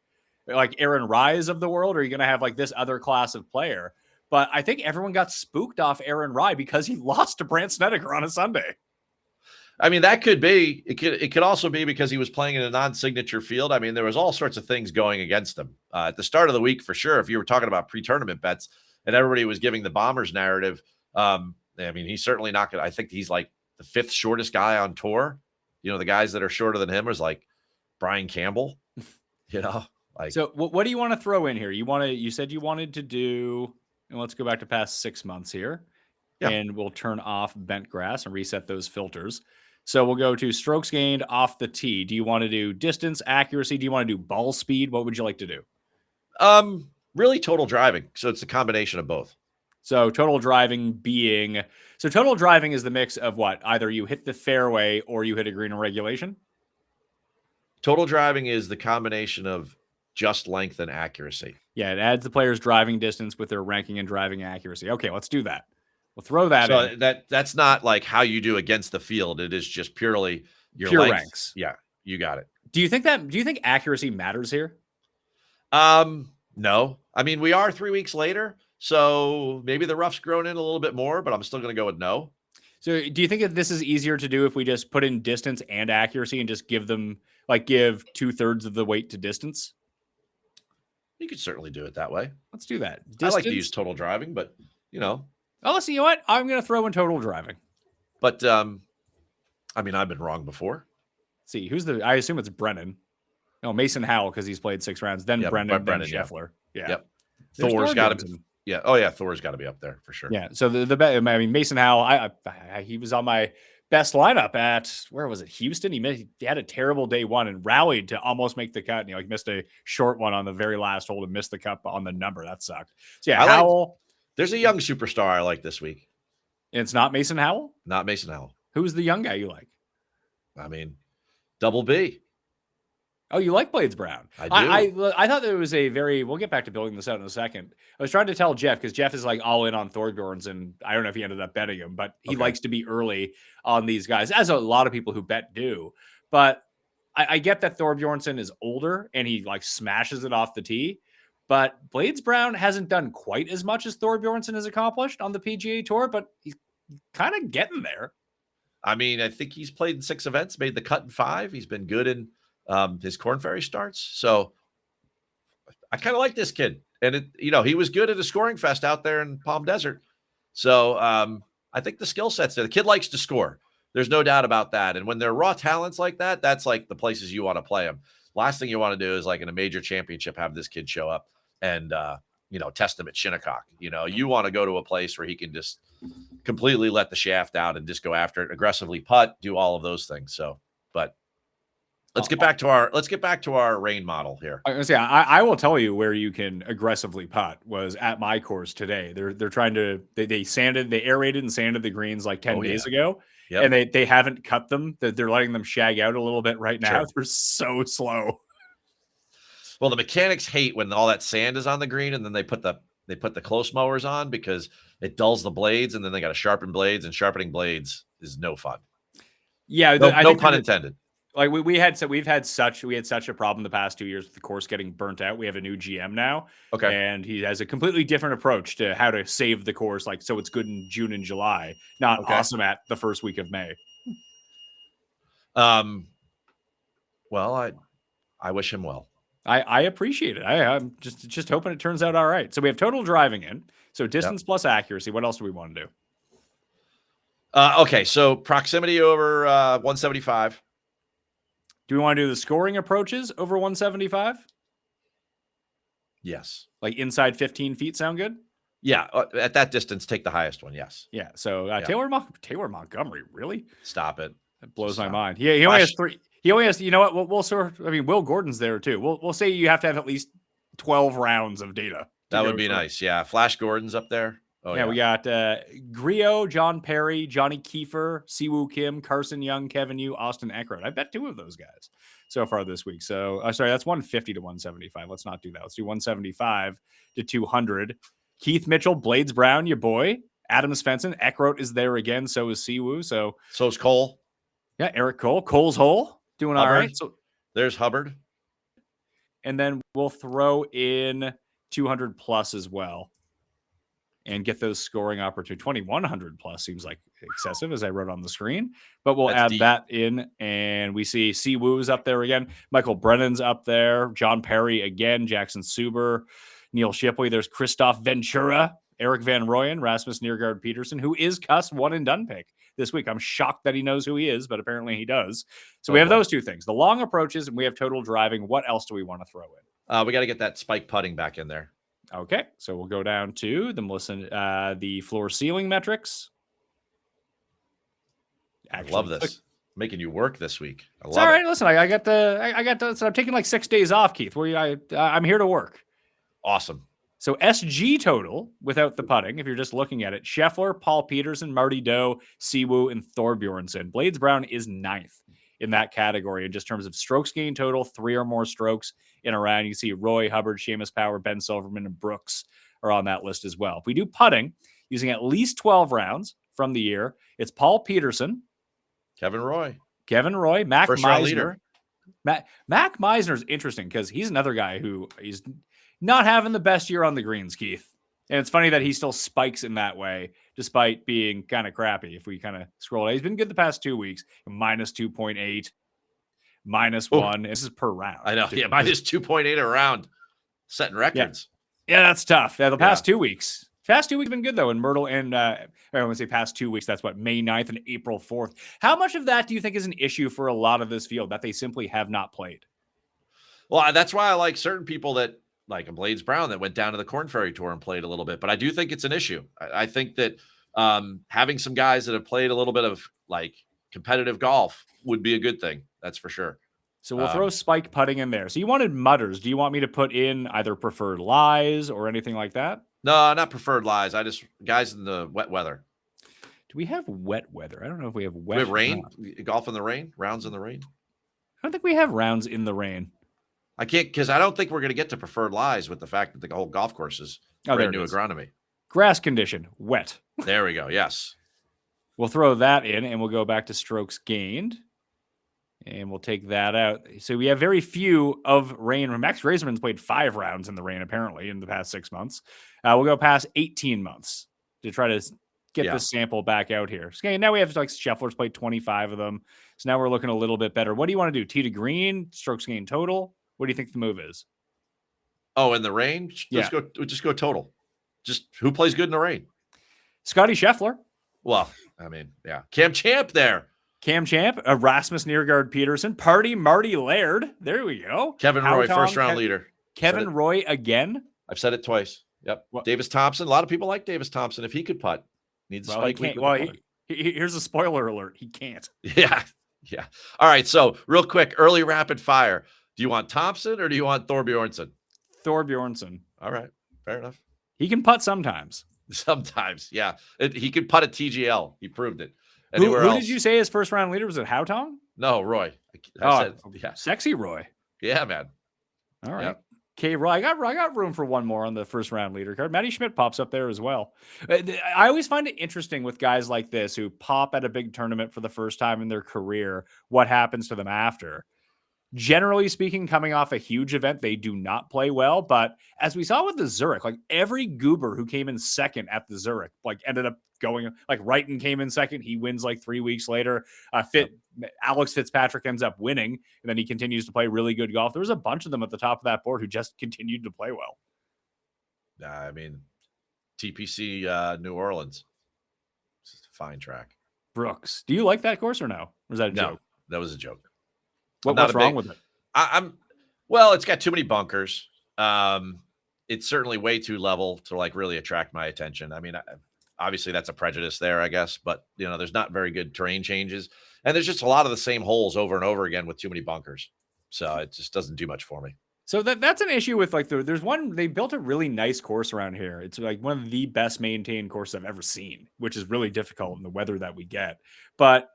like Aaron Rye's of the world, or are you going to have like this other class of player? But I think everyone got spooked off Aaron Rye because he lost to Brant Snedeker on a Sunday. I mean, that could be. It could also be because he was playing in a non-signature field. I mean, there was all sorts of things going against him at the start of the week for sure. If you were talking about pre-tournament bets and everybody was giving the Bombers narrative, I mean, he's certainly not going to. I think he's like the fifth shortest guy on tour. You know, the guys that are shorter than him is like Brian Campbell. You know, like. So what do you want to throw in here? You said you wanted to do, and let's go back to past 6 months here, and we'll turn off bent grass and reset those filters. So we'll go to strokes gained off the tee. Do you want to do distance, accuracy? Do you want to do ball speed? What would you like to do? Really total driving. So it's a combination of both. So total driving is the mix of what? Either you hit the fairway or you hit a green in regulation? Total driving is the combination of just length and accuracy. Yeah, it adds the player's driving distance with their ranking and driving accuracy. Okay, let's do that. We'll throw that in. That's not like how you do against the field. It is just purely your pure length. Ranks. Yeah, you got it. Do you think accuracy matters here? No. I mean, we are 3 weeks later, so maybe the rough's grown in a little bit more, but I'm still going to go with no. So do you think that this is easier to do if we just put in distance and accuracy and just give 2/3 of the weight to distance? You could certainly do it that way. Let's do that. I like to use total driving, but you know. Oh, let's see. You know what? I'm going to throw in total driving. But I mean, I've been wrong before. Let's see, I assume it's Brennan. No, Mason Howell because he's played 6 rounds. Then Brennan, then Scheffler. Yeah. Yep. Thor's got to be. Yeah. Oh yeah, Thor's got to be up there for sure. Yeah. So I mean, Mason Howell. He was on my best lineup at where was it? Houston. He had a terrible day one and rallied to almost make the cut. And he missed a short one on the very last hole and missed the cut on the number. That sucked. So yeah, Howell. There's a young superstar I like this week. And it's not Mason Howell? Not Mason Howell. Who's the young guy you like? I mean, Double B. Oh, you like Blades Brown? I do. I thought there was we'll get back to building this out in a second. I was trying to tell Jeff because Jeff is like all in on Thorbjorns, and I don't know if he ended up betting him, but he likes to be early on these guys, as a lot of people who bet do. But I get that Thorbjornsen is older and he smashes it off the tee. But Blades Brown hasn't done quite as much as Thorbjornsen has accomplished on the PGA Tour, but he's kind of getting there. I mean, I think he's played in 6 events, made the cut in 5. He's been good in his Corn Ferry starts. So I kind of like this kid. And, he was good at a scoring fest out there in Palm Desert. So I think the skill set's there. The kid likes to score. There's no doubt about that. And when they're raw talents like that, that's like the places you want to play them. Last thing you want to do is in a major championship, have this kid show up and, test him at Shinnecock. You want to go to a place where he can just completely let the shaft out and just go after it, aggressively putt, do all of those things. So, but let's get back to our rain model here. I was gonna say, I will tell you where you can aggressively putt was at my course today. They're trying to, they aerated and sanded the greens 10 days ago. Yep. And they haven't cut them. They're letting them shag out a little bit right now. Sure. They're so slow. Well, the mechanics hate when all that sand is on the green and then they put the close mowers on because it dulls the blades and then they got to sharpen blades, and sharpening blades is no fun. Yeah, no pun intended. Like we've had such a problem the past 2 years with the course getting burnt out. We have a new GM now, Okay. and he has a completely different approach to how to save the course, like so it's good in June and July, not Okay. awesome at the first week of May. Well, I wish him well. I appreciate it. I'm just hoping it turns out all right. So we have total driving in. So distance plus accuracy. What else do we want to do? Okay, so proximity over 175. Do we want to do the scoring approaches over 175? Yes. Like inside 15 feet sound good? Yeah, at that distance, take the highest one. Yes. Yeah. So Taylor Montgomery, really? Stop it. That blows my mind. He only has 3. He only has. You know what? We'll sort. I mean, Will Gordon's there too. We'll say you have to have at least 12 rounds of data. That would be nice. Yeah, Flash Gordon's up there. Oh yeah. We got Griot, John Perry, Johnny Kiefer, Siwoo Kim, Carson Young, Kevin Yu, Austin Eckroat. I bet 2 of those guys so far this week. So sorry, that's 150 to 175. Let's not do that. Let's do 175 to 200. Keith Mitchell, Blades Brown, your boy. Adam Svensson, Eckroat is there again. So is Siwoo. So's Cole. Yeah, Eric Cole, Cole's Hole, doing Hubbard. all right. So there's Hubbard. And then we'll throw in 200 plus as well and get those scoring opportunities. 2,100 plus seems like excessive, as I wrote on the screen, but we'll add that in. And we see Siwoo's up there again. Michael Brennan's up there. John Perry again. Jackson Suber. Neil Shipley. There's Christoph Ventura. Eric Van Rooyen. Rasmus Niergaard Peterson, who is Cuss one and done pick this week. I'm shocked that he knows who he is, but apparently he does. So we have those 2 things. The long approaches, and we have total driving. What else do we want to throw in? We got to get that spike putting back in there. Okay, so we'll go down to the floor ceiling metrics. Actually, I love this. Making you work this week. I love it's all right. it. Listen, I got so I'm taking like 6 days off, Keith. I'm here to work. Awesome. So SG total without the putting, if you're just looking at it, Scheffler, Paul Peterson, Marty Doe, Siwoo, and Thorbjornsen. Blades Brown is 9th in that category in just terms of strokes gained total, 3 or more strokes in a round. You see Roy, Hubbard, Seamus Power, Ben Silverman, and Brooks are on that list as well. If we do putting using at least 12 rounds from the year, it's Paul Peterson, Kevin Roy, Mac first round Meisner. leader. Mac Meisner is interesting because he's another guy who is not having the best year on the greens, Keith. And it's funny that he still spikes in that way, despite being kind of crappy. If we kind of scroll, he's been good the past 2 weeks. Minus 2.8, minus 1. This is per round. I know. Yeah, minus 2.8 a round, setting records. Yeah, that's tough. The past 2 weeks. Past 2 weeks have been good, though, in Myrtle. And I want to say past 2 weeks. That's what, May 9th and April 4th. How much of that do you think is an issue for a lot of this field that they simply have not played? Well, that's why I like certain people that, like a Blades Brown that went down to the Corn Ferry Tour and played a little bit. But I do think it's an issue. I think that having some guys that have played a little bit of like competitive golf would be a good thing. That's for sure. So we'll throw spike putting in there. So you wanted mutters. Do you want me to put in either preferred lies or anything like that? No, not preferred lies. Guys in the wet weather. Do we have wet weather? I don't know if we have wet. We have rain, golf in the rain, rounds in the rain. I don't think we have rounds in the rain. I can't, because I don't think we're going to get to preferred lies with the fact that the whole golf course is brand new agronomy. Grass condition, wet. There we go. Yes. We'll throw that in and we'll go back to strokes gained. And we'll take that out. So we have very few of rain. Max Razorman's played 5 rounds in the rain, apparently, in the past 6 months. We'll go past 18 months to try to get this sample back out here. So now we have like Scheffler's played 25 of them. So now we're looking a little bit better. What do you want to do? Tee to green, strokes gained total? What do you think the move is? Oh, in the rain? Just go total. Just who plays good in the rain? Scottie Scheffler. Well, I mean, yeah. Cam Champ there. Cam Champ, Rasmus Niergaard Peterson, Marty Laird. There we go. Kevin Roy, first round leader. Kevin Roy again. I've said it twice. Yep. Davis Thompson. A lot of people like Davis Thompson. If he could putt, needs a spike week. Here's a spoiler alert. He can't. Yeah. Yeah. All right. So real quick, early rapid fire. Do you want Thompson or do you want Thorbjornsen? Thorbjornsen. All right. Fair enough. He can putt sometimes. Sometimes. Yeah. He could putt at TGL. He proved it. Who did you say his first round leader was? It Haotong? No, Roy. I said, Sexy Roy. Yeah, man. All right. Okay, well, I got room for one more on the first round leader card. Matty Schmidt pops up there as well. I always find it interesting with guys like this who pop at a big tournament for the first time in their career, what happens to them after. Generally speaking, coming off a huge event, they do not play well. But as we saw with the Zurich, like every goober who came in second at the Zurich, like ended up going, like Wrighton came in second. He wins like 3 weeks later. Alex Fitzpatrick ends up winning, and then he continues to play really good golf. There was a bunch of them at the top of that board who just continued to play well. I mean, TPC New Orleans. It's a fine track. Brooks, do you like that course or no? Or was that a joke? That was a joke. What's wrong with it? Well, it's got too many bunkers. It's certainly way too level to like really attract my attention. I mean, obviously that's a prejudice there, I guess, but there's not very good terrain changes, and there's just a lot of the same holes over and over again with too many bunkers. So it just doesn't do much for me. So that's an issue with there's one, they built a really nice course around here. It's like one of the best maintained courses I've ever seen, which is really difficult in the weather that we get. But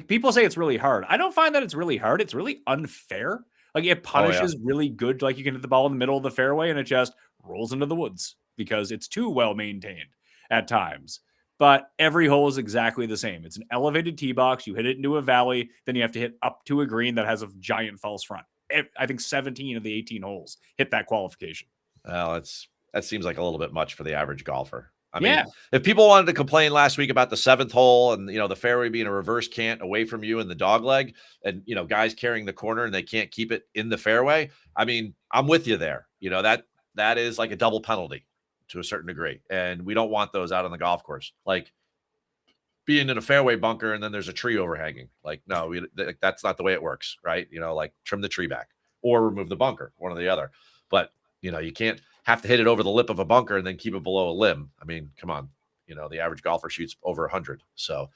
people say it's really hard. I don't find that it's really hard. It's really unfair. Like it punishes really good. Like you can hit the ball in the middle of the fairway and it just rolls into the woods because it's too well maintained at times. But every hole is exactly the same. It's an elevated tee box. You hit it into a valley. Then you have to hit up to a green that has a giant false front. I think 17 of the 18 holes hit that qualification. Well, that seems like a little bit much for the average golfer. I mean, if people wanted to complain last week about the 7th hole and, the fairway being a reverse cant away from you in the dog leg and, guys carrying the corner and they can't keep it in the fairway. I mean, I'm with you there. That is like a double penalty to a certain degree. And we don't want those out on the golf course. Like being in a fairway bunker and then there's a tree overhanging. Like, no, that's not the way it works, right? Like trim the tree back or remove the bunker, one or the other. But, you can't have to hit it over the lip of a bunker and then keep it below a limb. I mean, come on. The average golfer shoots over 100. So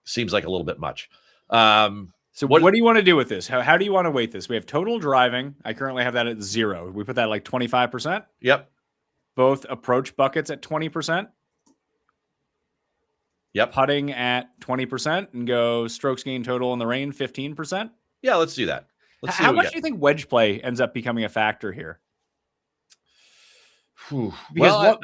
seems like a little bit much. So what do you want to do with this? How do you want to weight this? We have total driving. I currently have that at 0. We put that at like 25%. Yep. Both approach buckets at 20%. Yep. Putting at 20% and go strokes gained total in the rain 15%. Yeah, let's do that. Let's see how much do you think wedge play ends up becoming a factor here? Because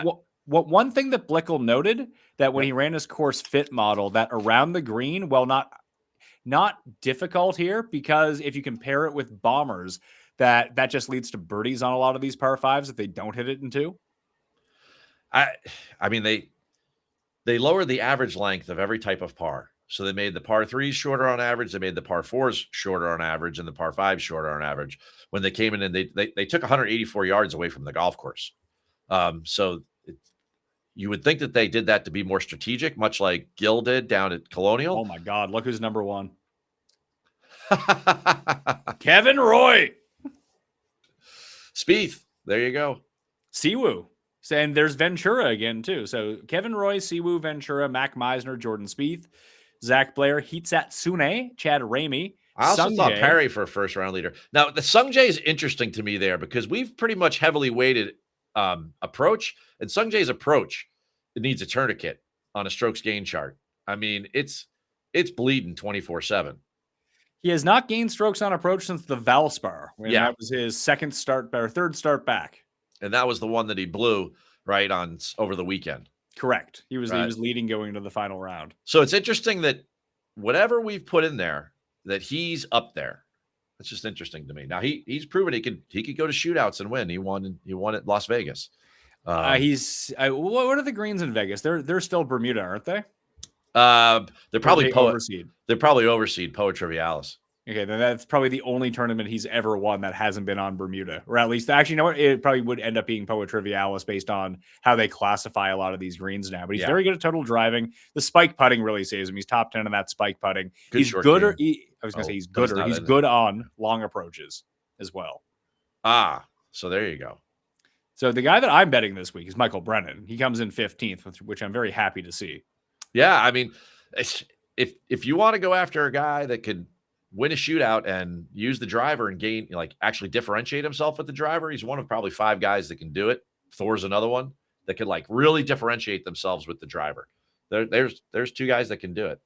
one thing that Blickel noted that when he ran his course fit model, that around the green, well, not difficult here, because if you compare it with bombers, that just leads to birdies on a lot of these par 5s if they don't hit it in 2. I mean, they lowered the average length of every type of par. So they made the par 3s shorter on average. They made the par 4s shorter on average and the par 5s shorter on average. When they came in and they took 184 yards away from the golf course. So you would think that they did that to be more strategic, much like Gill did down at Colonial. Oh my God. Look who's number 1. Kevin Roy. Spieth. There you go. Siwoo. And there's Ventura again, too. So Kevin Roy, Siwoo, Ventura, Mac Meisner, Jordan Spieth, Zach Blair, Hitsatsune, Chad Ramey. I also thought Perry for a first round leader. Now, the Sungjae is interesting to me there because we've pretty much heavily weighted approach, and Sungjae's approach, it needs a tourniquet on a strokes gain chart. I mean, it's bleeding 24/7. He has not gained strokes on approach since the Valspar. Yeah. That was his third start back. And that was the one that he blew right on over the weekend. Correct. He was leading going into the final round. So it's interesting that whatever we've put in there, that he's up there. That's just interesting to me. Now he's proven he could go to shootouts and win. He won at Las Vegas. What are the greens in Vegas? They're still Bermuda, aren't they? They're probably overseed. They're probably overseed Poa Trivialis. Okay, then that's probably the only tournament he's ever won that hasn't been on Bermuda, or at least actually, you know what? It probably would end up being Poa Trivialis based on how they classify a lot of these greens now. But he's very good at total driving. The spike putting really saves him. He's top 10 in that spike putting. He's good. He's gooder. He's good on long approaches as well. So there you go. So the guy that I'm betting this week is Michael Brennan. He comes in 15th, which I'm very happy to see. Yeah, I mean, if you want to go after a guy that could win a shootout and use the driver and gain, actually differentiate himself with the driver, he's one of probably 5 guys that can do it. Thor's another one that could really differentiate themselves with the driver. There's 2 guys that can do it.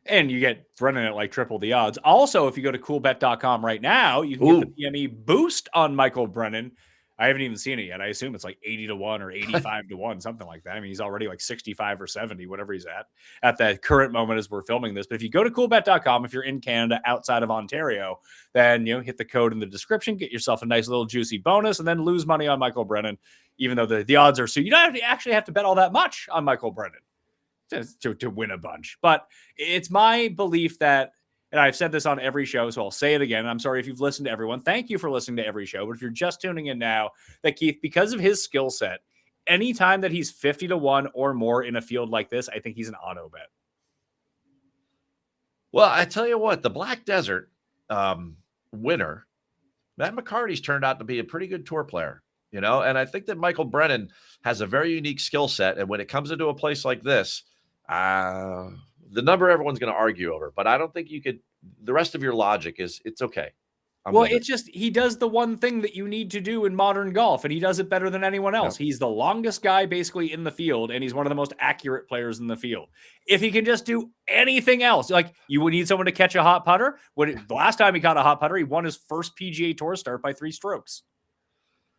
And you get running at like triple the odds. Also, if you go to coolbet.com right now, you can get the PME boost on Michael Brennan. I haven't even seen it yet. I assume it's like 80 to 1 or 85 to 1, something like that. I mean, he's already like 65 or 70, whatever he's at the current moment as we're filming this. But if you go to coolbet.com, if you're in Canada outside of Ontario, then hit the code in the description, get yourself a nice little juicy bonus, and then lose money on Michael Brennan, even though the odds are so you don't actually have to bet all that much on Michael Brennan to win a bunch. But it's my belief that, and I've said this on every show, so I'll say it again. I'm sorry if you've listened to everyone. Thank you for listening to every show. But if you're just tuning in now, that Keith, because of his skill set, anytime that he's 50 to 1 or more in a field like this, I think he's an auto bet. Well, I tell you what, the Black Desert winner, Matt McCarty's turned out to be a pretty good tour player, and I think that Michael Brennan has a very unique skill set. And when it comes into a place like this, the number everyone's going to argue over, but I don't think you could. The rest of your logic is it's okay. It's just he does the one thing that you need to do in modern golf, and he does it better than anyone else. Yep. He's the longest guy basically in the field, and he's one of the most accurate players in the field. If he can just do anything else, like you would need someone to catch a hot putter. The last time he caught a hot putter, he won his first PGA Tour start by 3 strokes.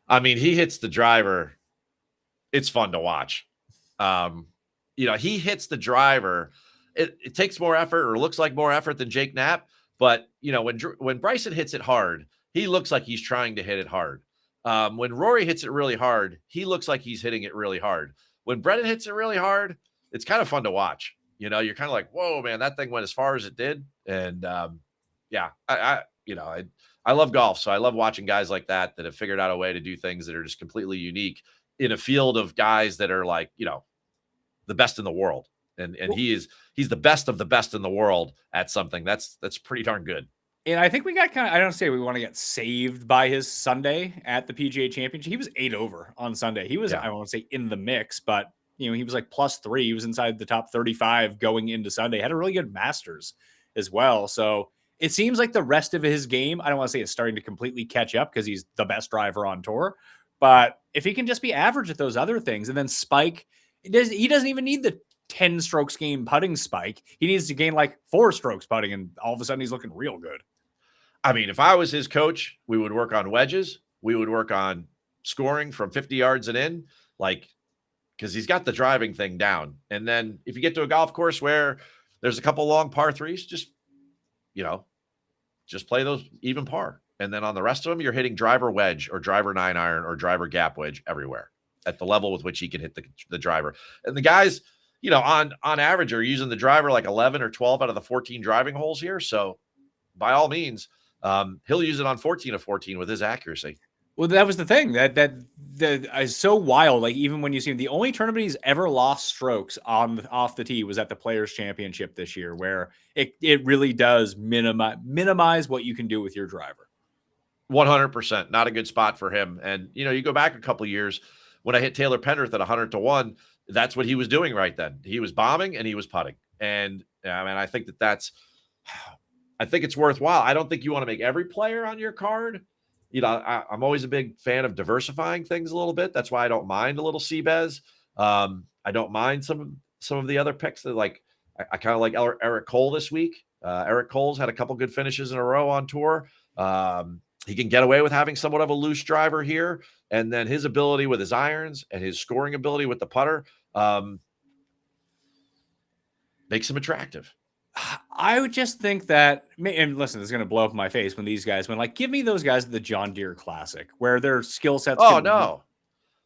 I mean, he hits the driver. It's fun to watch. He hits the driver. It takes more effort, or looks like more effort than Jake Knapp. But, when Bryson hits it hard, he looks like he's trying to hit it hard. When Rory hits it really hard, he looks like he's hitting it really hard. When Brennan hits it really hard, it's kind of fun to watch. You're kind of like, whoa, man, that thing went as far as it did. And I love golf. So I love watching guys like that have figured out a way to do things that are just completely unique in a field of guys that are like, the best in the world. And he's the best of the best in the world at something that's pretty darn good. And I think we got I don't say we want to get saved by his Sunday at the PGA Championship. He was 8 over on Sunday. He was, I won't say in the mix, but he was like +3. He was inside the top 35 going into Sunday. Had a really good Masters as well. So it seems like the rest of his game, I don't want to say it's starting to completely catch up because he's the best driver on tour. But if he can just be average at those other things and then spike, he doesn't even need the 10 strokes game putting spike. He needs to gain like 4 strokes putting, and all of a sudden he's looking real good. I mean, if I was his coach, we would work on wedges. We would work on scoring from 50 yards and in, because he's got the driving thing down. And then if you get to a golf course where there's a couple long par 3s, just play those even par. And then on the rest of them, you're hitting driver wedge or driver 9-iron or driver gap wedge everywhere at the level with which he can hit the driver. And the guys, on average are using the driver like 11 or 12 out of the 14 driving holes here. So by all means, he'll use it on 14 of 14 with his accuracy. Well, that was the thing that is so wild. Like, even when you see him, the only tournament he's ever lost strokes off the tee was at the Players Championship this year, where it really does minimize what you can do with your driver. 100%. Not a good spot for him. And, you go back a couple of years when I hit Taylor Pendrith at 100 to 1, that's what he was doing right then. He was bombing and he was putting. And I think I think it's worthwhile. I don't think you want to make every player on your card. I'm always a big fan of diversifying things a little bit. That's why I don't mind a little Seabez. I don't mind some of the other picks that I kind of like Eric Cole this week. Eric Cole's had a couple good finishes in a row on tour. He can get away with having somewhat of a loose driver here. And then his ability with his irons and his scoring ability with the putter makes him attractive. I would just think that, and listen, this is going to blow up in my face when these guys give me those guys at the John Deere Classic where their skill sets. Oh,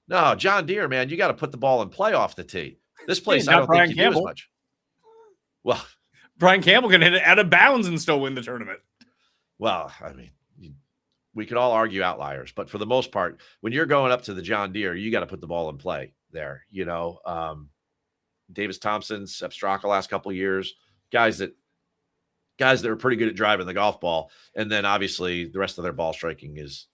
no, John Deere, man, you got to put the ball in play off the tee. This place, I don't think you do as much. Well, Brian Campbell can hit it out of bounds and still win the tournament. Well, I mean, we could all argue outliers, but for the most part, when you're going up to the John Deere, you got to put the ball in play there. Davis Thompson, Sepp Straka last couple of years, guys that are pretty good at driving the golf ball. And then obviously the rest of their ball striking is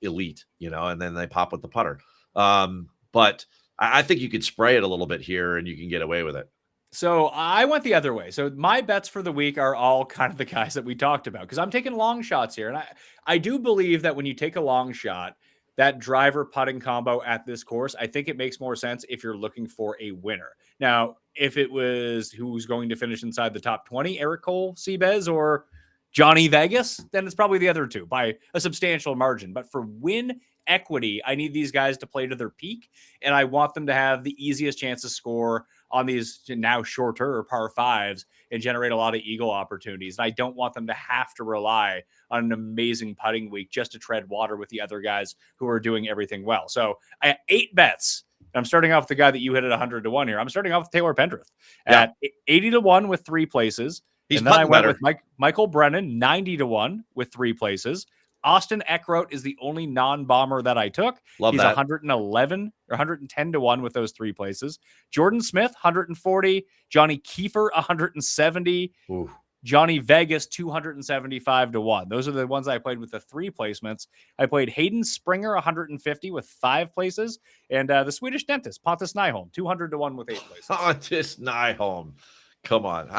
elite, and then they pop with the putter. But I think you could spray it a little bit here and you can get away with it. So I went the other way. So my bets for the week are all kind of the guys that we talked about, because I'm taking long shots here. And I do believe that when you take a long shot, that driver putting combo at this course, I think it makes more sense if you're looking for a winner. Now, if it was who's going to finish inside the top 20, Eric Cole, Seabez, or Johnny Vegas, then it's probably the other two by a substantial margin. But for win equity, I need these guys to play to their peak, and I want them to have the easiest chance to score on these now shorter par fives and generate a lot of eagle opportunities. And I don't want them to have to rely on an amazing putting week just to tread water with the other guys who are doing everything well. So I have 8 bets. I'm starting off with the guy that you hit at 100 to 1 here. I'm starting off with Taylor Pendrith at 80 to 1 with 3 places. He's and then I went better. with Michael Brennan, 90 to 1 with 3 places. Austin Eckroat is the only non-bomber that I took. He's 111 or 110 to 1 with those 3 places. Jordan Smith, 140. Johnny Kiefer, 170. Ooh. Johnny Vegas, 275 to 1. Those are the ones I played with the 3 placements. I played Hayden Springer, 150 with 5 places. And the Swedish dentist, Pontus Nyholm, 200 to 1 with 8 places. Pontus Nyholm. Come on.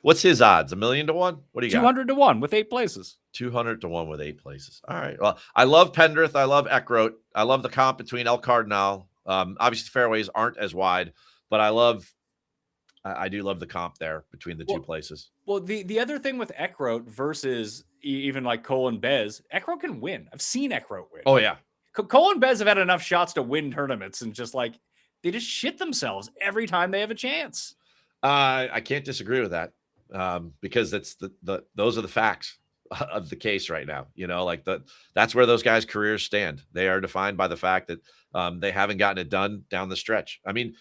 What's his odds? 1,000,000 to 1? What do you got? 200 to 1 with 8 places. 200 to 1 with 8 places. All right. Well, I love Pendrith. I love Eckroat. I love the comp between El Cardinal. Obviously, the fairways aren't as wide, but I do love the comp there between the 2 places. Well, the other thing with Eckroat versus even like Cole and Bez, Eckroat can win. I've seen Eckroat win. Oh, yeah. Cole and Bez have had enough shots to win tournaments, and just like they just shit themselves every time they have a chance. I can't disagree with that because that's those are the facts of the case right now. You know, like that's where those guys' careers stand. They are defined by the fact that they haven't gotten it done down the stretch. I mean,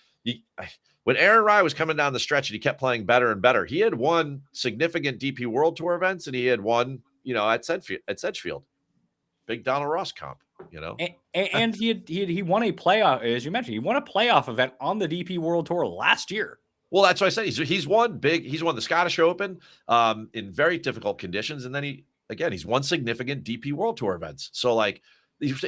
when Aaron Rai was coming down the stretch and he kept playing better and better, he had won significant DP World Tour events and he had won, at Sedgefield, big Donald Ross comp. And he won a playoff, as you mentioned, he won a playoff event on the DP World Tour last year. Well, that's what I said. He's won big. He's won the Scottish Open in very difficult conditions. And then he's won significant DP World Tour events. So like,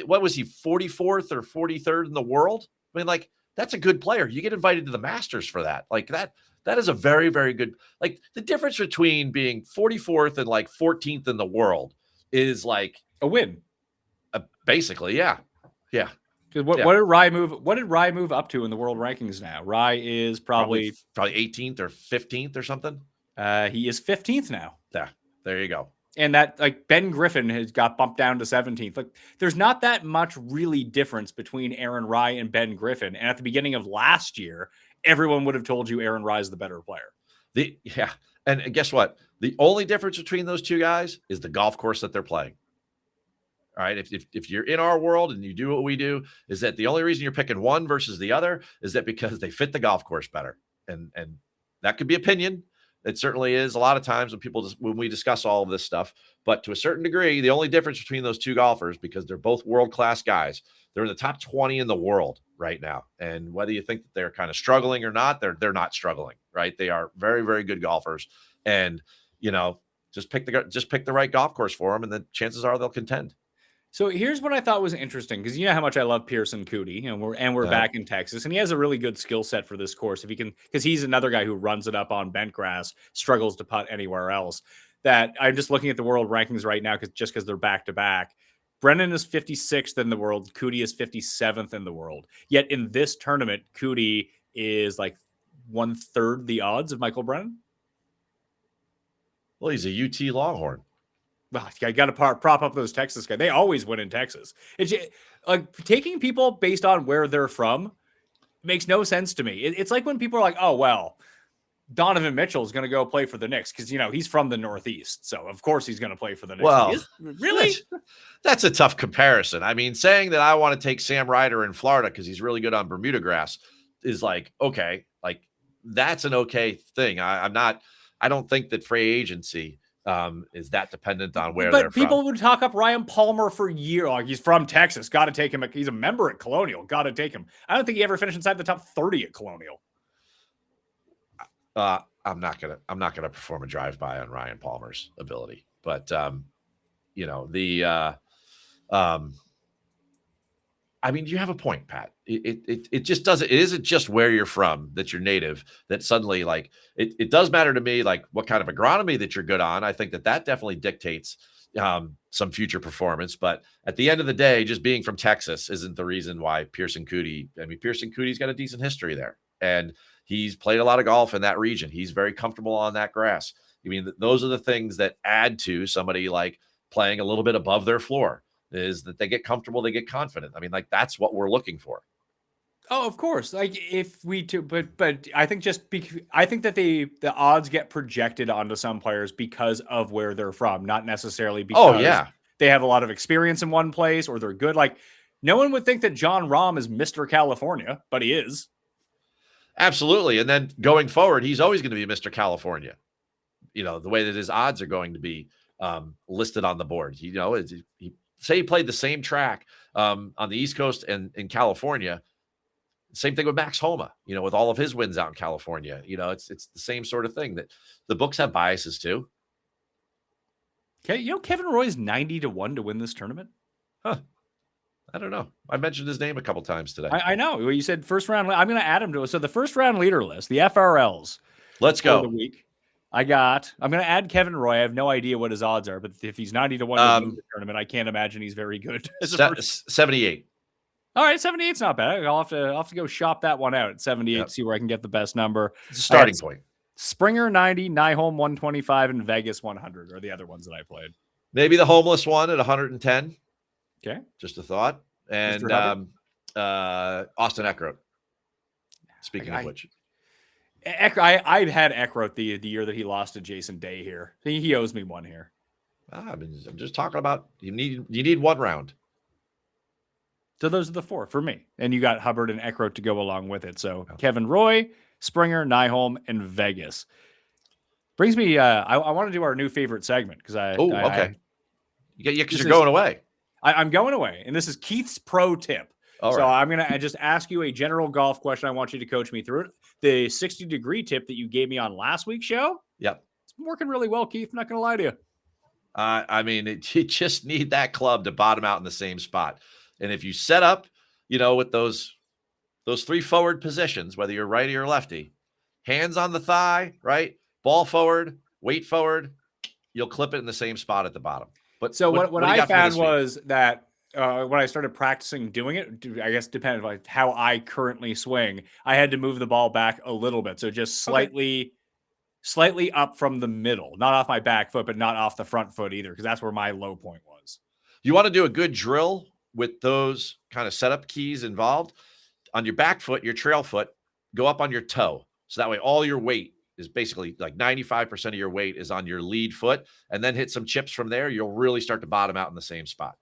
what was he, 44th or 43rd in the world? I mean, like, that's a good player. You get invited to the Masters for that. Like that is a very, very good, like the difference between being 44th and like 14th in the world is like a win. Basically. Yeah. Yeah. Because what did Rai move? What did Rai move up to in the world rankings now? Rai is probably 18th or 15th or something. He is 15th now. There you go. And that, like, Ben Griffin has got bumped down to 17th. Like, there's not that much really difference between Aaron Rai and Ben Griffin. And at the beginning of last year, everyone would have told you Aaron Rai is the better player. And guess what? The only difference between those two guys is the golf course that they're playing. All right. If you're in our world and you do what we do, is that the only reason you're picking one versus the other is that because they fit the golf course better. And that could be opinion. It certainly is a lot of times when we discuss all of this stuff, but to a certain degree, the only difference between those two golfers, because they're both world-class guys, they're in the top 20 in the world right now. And whether you think that they're kind of struggling or not, they're not struggling, right? They are very, very good golfers. And, just pick the right golf course for them. And the chances are they'll contend. So here's what I thought was interesting, because you know how much I love Pearson Coody, and we're back in Texas, and he has a really good skill set for this course. If he can, because he's another guy who runs it up on bent grass, struggles to putt anywhere else. That I'm just looking at the world rankings right now because they're back to back. Brennan is 56th in the world. Coody is 57th in the world. Yet in this tournament, Coody is like 1/3 the odds of Michael Brennan. Well, he's a UT Longhorn. Well, I got to prop up those Texas guys. They always win in Texas. It's like taking people based on where they're from makes no sense to me. It's like when people are like, "Oh, well, Donovan Mitchell is going to go play for the Knicks because he's from the Northeast, so of course he's going to play for the Knicks." Well, really, that's a tough comparison. I mean, saying that I want to take Sam Ryder in Florida because he's really good on Bermuda grass is like, okay, like that's an okay thing. I don't think that free agency is that dependent on where they're from. But people would talk up Ryan Palmer for years. Like, he's from Texas. Got to take him. He's a member at Colonial. Got to take him. I don't think he ever finished inside the top 30 at Colonial. I'm not gonna perform a drive-by on Ryan Palmer's ability, but I mean, you have a point, Pat. It just doesn't. It isn't just where you're from, that you're native, that suddenly like it does matter to me, like what kind of agronomy that you're good on. I think that definitely dictates some future performance. But at the end of the day, just being from Texas isn't the reason why Pearson Coody's got a decent history there, and He's played a lot of golf in that region. He's very comfortable on that grass. I mean, those are the things that add to somebody like playing a little bit above their floor, is that they get comfortable, they get confident. I mean, like, that's what we're looking for. Oh, of course. Like if we do, but I think I think that the odds get projected onto some players because of where they're from, not necessarily because they have a lot of experience in one place or they're good. Like no one would think that John Rahm is Mr. California, but he is. Absolutely. And then going forward, he's always going to be Mr. California. You know, the way that his odds are going to be listed on the board. You know, say he played the same track on the East Coast and in California. Same thing with Max Homa, you know, with all of his wins out in California. You know, it's the same sort of thing that the books have biases too. Okay, you know, Kevin Roy's 90-1 to win this tournament. Huh. I don't know. I mentioned his name a couple times today. I know. You said first round. I'm going to add him to it. So the first round leader list, the FRLs. Let's go. The week. I'm going to add Kevin Roy. I have no idea what his odds are, but if he's 90-1 to win the tournament, I can't imagine he's very good. 78. All right, 78's not bad. I'll have to go shop that one out at 78, see where I can get the best number. It's a starting point. Springer 90, Nyholm 125, and Vegas 100 are the other ones that I played. Maybe the homeless one at 110. Okay. Just a thought. And Austin Eckroat. Speaking of which. I had Eckroat the year that he lost to Jason Day here. He owes me one here. I'm just talking about you need one round. So those are the four for me. And you got Hubbard and Eckroat to go along with it. So Kevin Roy, Springer, Nyholm, and Vegas. Brings me, I want to do our new favorite segment because okay. Because you're going away. I'm going away. And this is Keith's pro tip. All right. I'm going to just ask you a general golf question. I want you to coach me through it. The 60-degree tip that you gave me on last week's show. Yep. It's working really well, Keith. I'm not going to lie to you. I mean, you just need that club to bottom out in the same spot. And if you set up, you know, with those three forward positions, whether you're righty or lefty, hands on the thigh, right? Ball forward, weight forward, you'll clip it in the same spot at the bottom. But so what I found was that when I started practicing doing it, I guess depending on like how I currently swing, I had to move the ball back a little bit. So just slightly up from the middle, not off my back foot, but not off the front foot either, because that's where my low point was. You want to do a good drill with those kind of setup keys involved. On your back foot, your trail foot, go up on your toe. So that way all your weight is basically like 95% of your weight is on your lead foot, and then hit some chips from there. You'll really start to bottom out in the same spot.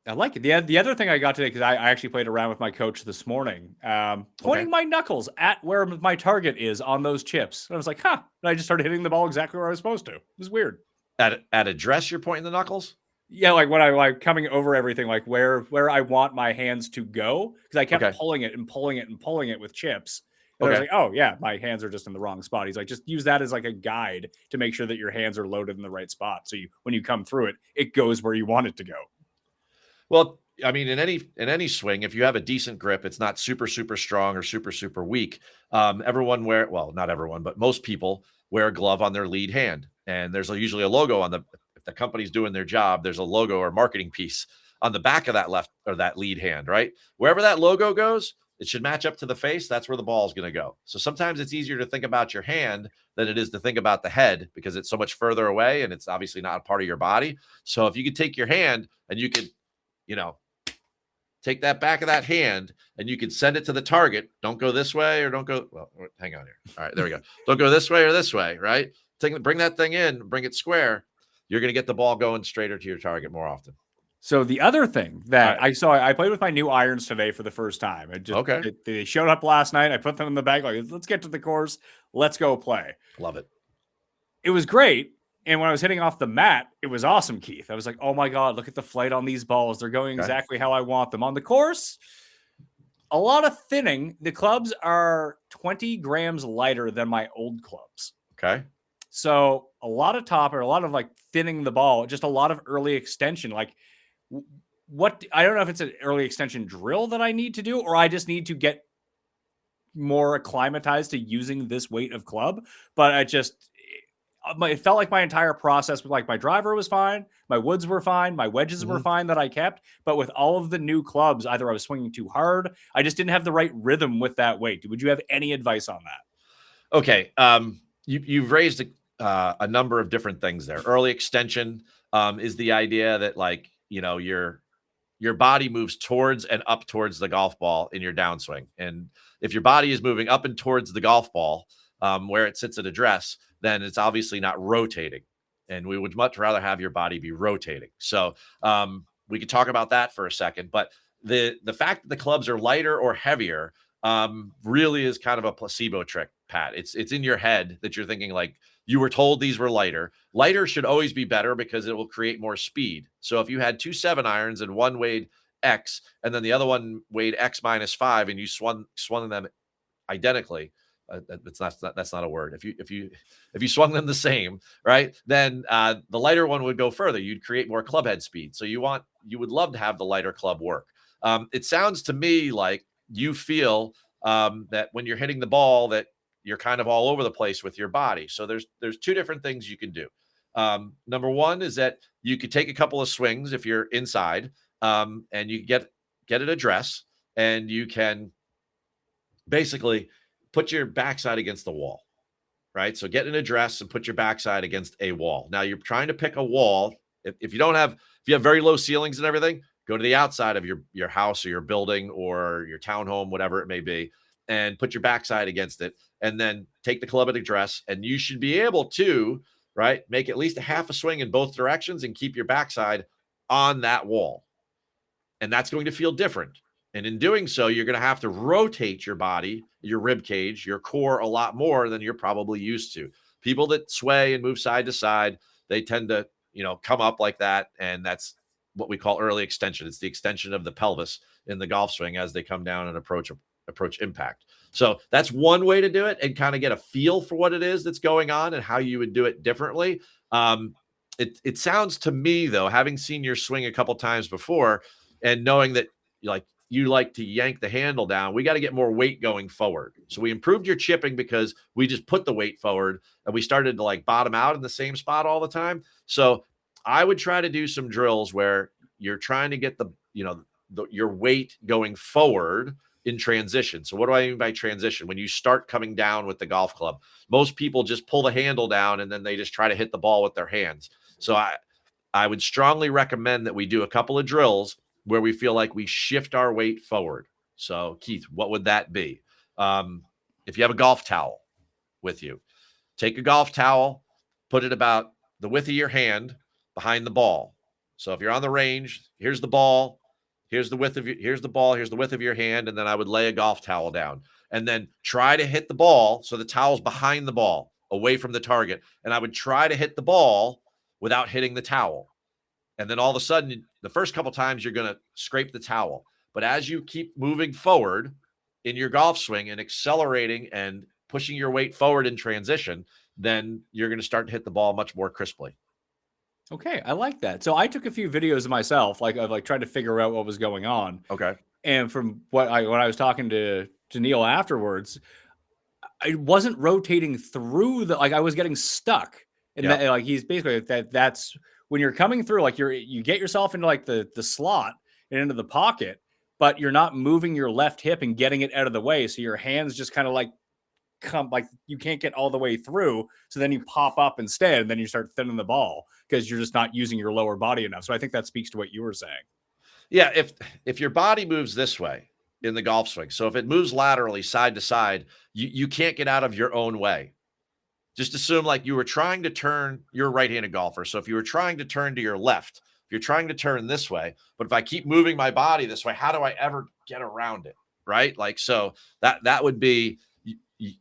I like it. The other thing I got today, because I actually played around with my coach this morning, pointing my knuckles at where my target is on those chips. And I was like, And I just started hitting the ball exactly where I was supposed to. It was weird. At address, you're pointing the knuckles? Yeah, like when I like coming over everything, like where I want my hands to go, because I kept pulling it and pulling it and pulling it with chips. And I was like, oh yeah, my hands are just in the wrong spot. He's like, just use that as like a guide to make sure that your hands are loaded in the right spot. So when you come through it, it goes where you want it to go. Well, I mean, in any swing, if you have a decent grip, it's not super, super strong or super, super weak. Not everyone, but most people wear a glove on their lead hand, and there's usually a logo on if the company's doing their job, there's a logo or marketing piece on the back of that left or that lead hand, right? Wherever that logo goes, it should match up to the face. That's where the ball is going to go. So sometimes it's easier to think about your hand than it is to think about the head, because it's so much further away and it's obviously not a part of your body. So if you could take your hand and you could, take that back of that hand and you can send it to the target. Don't go this way or don't go. Well, hang on here. All right, there we go. Don't go this way or this way, right? Bring that thing in, bring it square. You're going to get the ball going straighter to your target more often. So the other thing that I saw, I played with my new irons today for the first time. They showed up last night. I put them in the bag. Like, let's get to the course. Let's go play. Love it. It was great. And when I was hitting off the mat, it was awesome, Keith. I was like, oh my God, look at the flight on these balls. They're going exactly how I want them. On the course, a lot of thinning. The clubs are 20 grams lighter than my old clubs. Okay. So a lot of topper, a lot of like thinning the ball, just a lot of early extension. Like I don't know if it's an early extension drill that I need to do, or I just need to get more acclimatized to using this weight of club. But it felt like my entire process was like my driver was fine, my woods were fine, my wedges were fine that I kept. But with all of the new clubs, either I was swinging too hard, I just didn't have the right rhythm with that weight. Would you have any advice on that? Okay. You've raised a number of different things there. Early extension is the idea that, like, your body moves towards and up towards the golf ball in your downswing. And if your body is moving up and towards the golf ball where it sits at address, then it's obviously not rotating. And we would much rather have your body be rotating. So we could talk about that for a second. But the fact that the clubs are lighter or heavier really is kind of a placebo trick, Pat. It's in your head that you're thinking, like, you were told these were lighter. Lighter should always be better because it will create more speed. So if you had 2 7-irons and one weighed X and then the other one weighed X minus 5 and you swung them identically, that's not a word. If you swung them the same, right, then the lighter one would go further. You'd create more club head speed. So you would love to have the lighter club work. It sounds to me like you feel that when you're hitting the ball that you're kind of all over the place with your body. So there's 2 different things you can do. Number one is that you could take a couple of swings if you're inside, and you get an address, and you can basically put your backside against the wall, right? So get an address and put your backside against a wall. Now you're trying to pick a wall. If you have very low ceilings and everything, go to the outside of your house or your building or your townhome, whatever it may be, and put your backside against it, and then take the club at address, and you should be able to, right, make at least a half a swing in both directions and keep your backside on that wall. And that's going to feel different. And in doing so, you're going to have to rotate your body, your rib cage, your core a lot more than you're probably used to. People that sway and move side to side, they tend to, come up like that. And that's what we call early extension. It's the extension of the pelvis in the golf swing as they come down and approach impact. So that's one way to do it and kind of get a feel for what it is that's going on and how you would do it differently. It sounds to me, though, having seen your swing a couple times before and knowing that you like to yank the handle down, we got to get more weight going forward. So we improved your chipping because we just put the weight forward and we started to bottom out in the same spot all the time. So I would try to do some drills where you're trying to get your weight going forward in transition. So what do I mean by transition? When you start coming down with the golf club, most people just pull the handle down and then they just try to hit the ball with their hands. So I would strongly recommend that we do a couple of drills where we feel like we shift our weight forward. So Keith, what would that be? If you have a golf towel with you, take a golf towel, put it about the width of your hand behind the ball. So if you're on the range, here's the ball, here's the width of your hand, and then I would lay a golf towel down and then try to hit the ball. So the towel's behind the ball, away from the target, and I would try to hit the ball without hitting the towel. And then all of a sudden, the first couple times you're going to scrape the towel. But as you keep moving forward in your golf swing and accelerating and pushing your weight forward in transition, then you're going to start to hit the ball much more crisply. Okay, I like that. So I took a few videos of myself, of trying to figure out what was going on. Okay. And from when I was talking to Neil afterwards, I wasn't rotating through I was getting stuck. And that, he's basically that's when you're coming through, you get yourself into the slot and into the pocket, but you're not moving your left hip and getting it out of the way. So your hands just kind of you can't get all the way through. So then you pop up instead, and then you start thinning the ball because you're just not using your lower body enough. So I think that speaks to what you were saying. Yeah. If your body moves this way in the golf swing, so if it moves laterally side to side, you can't get out of your own way. Just assume you were trying to turn, you're a right-handed golfer. So if you were trying to turn to your left, if you're trying to turn this way, but if I keep moving my body this way, how do I ever get around it? Right? So that would be,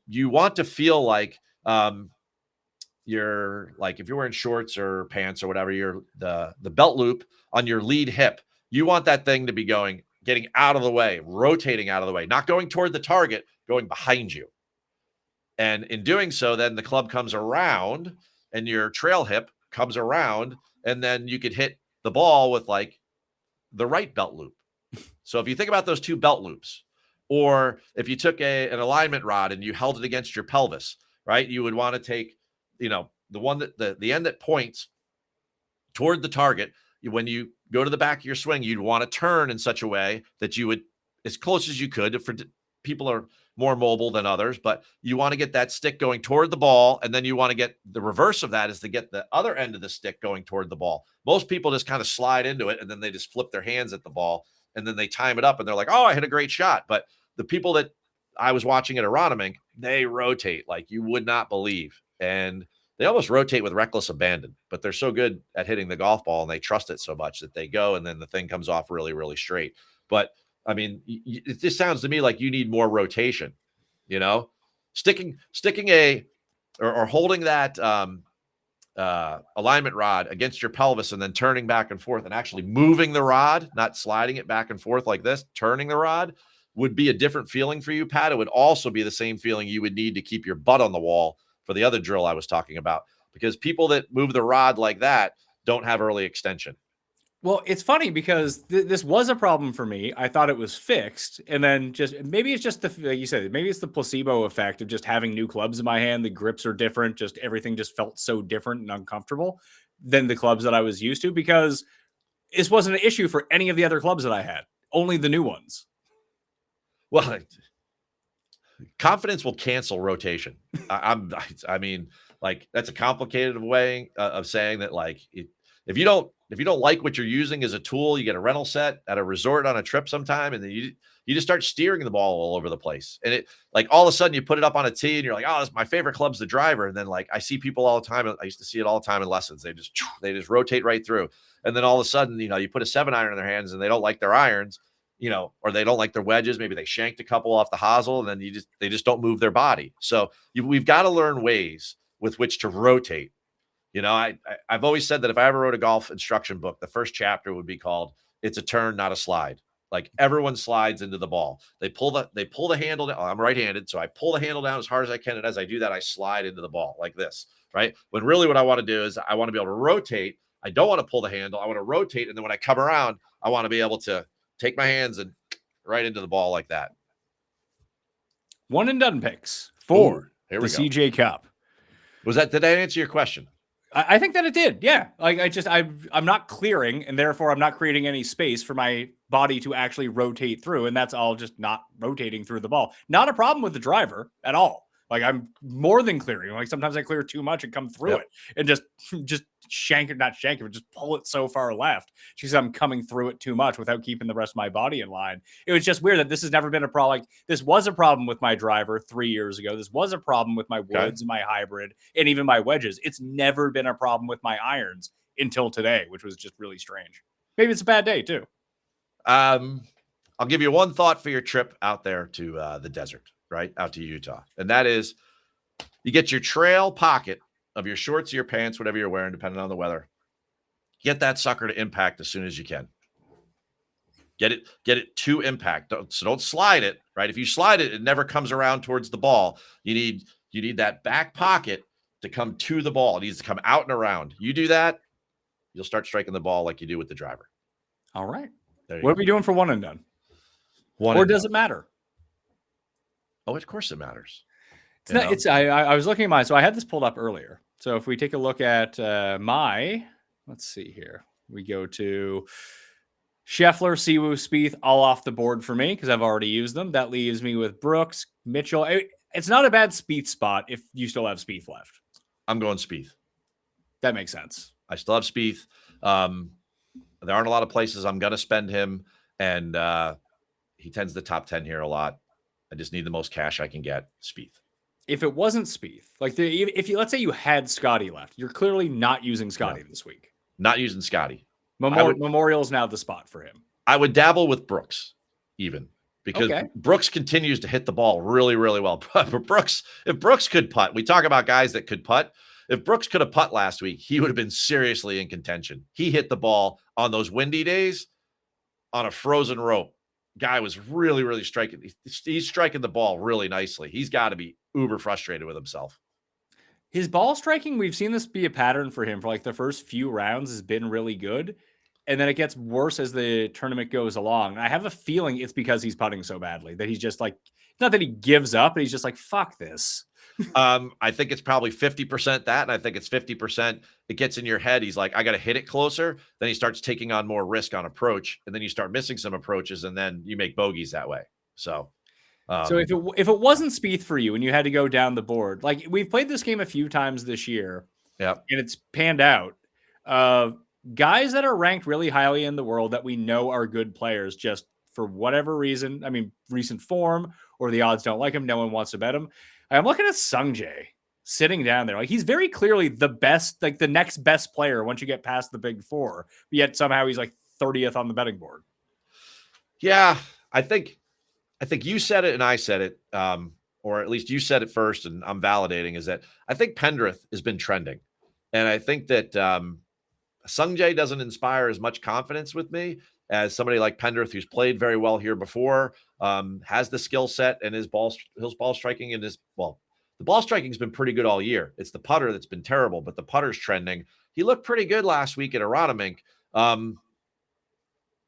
you want to feel you're if you're wearing shorts or pants or whatever, you're the belt loop on your lead hip. You want that thing to be getting out of the way, rotating out of the way, not going toward the target, going behind you. And in doing so, then the club comes around and your trail hip comes around, and then you could hit the ball with the right belt loop. So if you think about those 2 belt loops, or if you took an alignment rod and you held it against your pelvis, right, you would want to take, the one that the end that points toward the target, when you go to the back of your swing, you'd want to turn in such a way that you would, as close as you could, for people are more mobile than others, but you want to get that stick going toward the ball. And then you want to get the reverse of that is to get the other end of the stick going toward the ball. Most people just kind of slide into it and then they just flip their hands at the ball and then they time it up and they're like, oh, I hit a great shot. But the people that I was watching at Aronimink, they rotate like you would not believe. And they almost rotate with reckless abandon, but they're so good at hitting the golf ball and they trust it so much that they go and then the thing comes off really, really straight. But I mean, it just sounds to me like you need more rotation, sticking or holding that alignment rod against your pelvis and then turning back and forth and actually moving the rod, not sliding it back and forth like this, turning the rod would be a different feeling for you, Pat. It would also be the same feeling you would need to keep your butt on the wall for the other drill I was talking about, because people that move the rod like that don't have early extension. Well, it's funny because this was a problem for me. I thought it was fixed. And then maybe it's just like you said, maybe it's the placebo effect of just having new clubs in my hand. The grips are different. Just everything just felt so different and uncomfortable than the clubs that I was used to, because this wasn't an issue for any of the other clubs that I had, only the new ones. Well, confidence will cancel rotation. I mean, like, that's a complicated way of saying that, like, if you don't like what you're using as a tool, you get a rental set at a resort on a trip sometime, and then you just start steering the ball all over the place. And it, like, all of a sudden you put it up on a tee and you're like, oh, that's my favorite club's the driver. And then, like, I see people all the time. I used to see it all the time in lessons. They just rotate right through. And then all of a sudden, you put a 7-iron in their hands and they don't like their irons, or they don't like their wedges. Maybe they shanked a couple off the hosel and then they just don't move their body. So we've got to learn ways with which to rotate. I've always said that if I ever wrote a golf instruction book, the first chapter would be called "It's a Turn, Not a Slide." Like, everyone slides into the ball. They pull the handle down. I'm right-handed, so I pull the handle down as hard as I can. And as I do that, I slide into the ball like this, right? When really what I want to do is I want to be able to rotate. I don't want to pull the handle. I want to rotate. And then when I come around, I want to be able to take my hands and right into the ball like that. One and done picks for the CJ Cup. Did I answer your question? I think that it did. Yeah. Like, I'm not clearing, and therefore I'm not creating any space for my body to actually rotate through. And that's all just not rotating through the ball. Not a problem with the driver at all. Like, I'm more than clearing. Like, sometimes I clear too much and come through it and just shank it, not shank it, but just pull it so far left. She said I'm coming through it too much without keeping the rest of my body in line. It was just weird that this has never been a problem. Like, this was a problem with my driver 3 years ago. This was a problem with my woods and my hybrid and even my wedges. It's never been a problem with my irons until today, which was just really strange. Maybe it's a bad day too. I'll give you one thought for your trip out there to the desert, right? Out to Utah. And that is, you get your trail pocket of your shorts or your pants, whatever you're wearing, depending on the weather. Get that sucker to impact as soon as you can. Get it to impact. Don't slide it, right? If you slide it, it never comes around towards the ball. You need that back pocket to come to the ball. It needs to come out and around. You do that, you'll start striking the ball like you do with the driver. All right. What are we doing for one and done? Or does it matter? Oh, of course it matters. I was looking at mine. So I had this pulled up earlier. So if we take a look at let's see here. We go to Scheffler, Siwoo, Spieth, all off the board for me because I've already used them. That leaves me with Brooks, Mitchell. It's not a bad Spieth spot if you still have Spieth left. I'm going Spieth. That makes sense. I still have Spieth. There aren't a lot of places I'm going to spend him, and he tends to top 10 here a lot. I just need the most cash I can get. Spieth. If it wasn't Spieth, like if you, let's say you had Scottie left, you're clearly not using Scottie this week. Not using Scottie. Memorial is now the spot for him. I would dabble with Brooks even because Brooks continues to hit the ball really, really well. But if Brooks could putt, we talk about guys that could putt. If Brooks could have putt last week, he would have been seriously in contention. He hit the ball on those windy days on a frozen rope. Guy was really, really striking. He's striking the ball really nicely. He's got to be uber frustrated with himself. His ball striking, we've seen this be a pattern for him for like the first few rounds has been really good. And then it gets worse as the tournament goes along. And I have a feeling it's because he's putting so badly that he's just like, not that he gives up, but he's just like, fuck this. I think it's probably 50% that, and I think it's 50% it gets in your head. He's like, I got to hit it closer. Then he starts taking on more risk on approach, and then you start missing some approaches, and then you make bogeys that way. So if it wasn't Spieth for you and you had to go down the board, like we've played this game a few times this year, yeah, and it's panned out. Guys that are ranked really highly in the world that we know are good players, just for whatever reason. I mean, recent form or the odds don't like him. No one wants to bet him. I'm looking at Sungjae sitting down there. Like he's very clearly the best, like the next best player once you get past the big four. But yet somehow he's like 30th on the betting board. Yeah, I think you said it and I said it, or at least you said it first, and I'm validating, is that I think Pendrith has been trending. And I think that Sungjae doesn't inspire as much confidence with me as somebody like Pendrith, who's played very well here before, has the skill set, and his ball striking and the ball striking has been pretty good all year. It's the putter that's been terrible, but the putter's trending. He looked pretty good last week at Aronimink.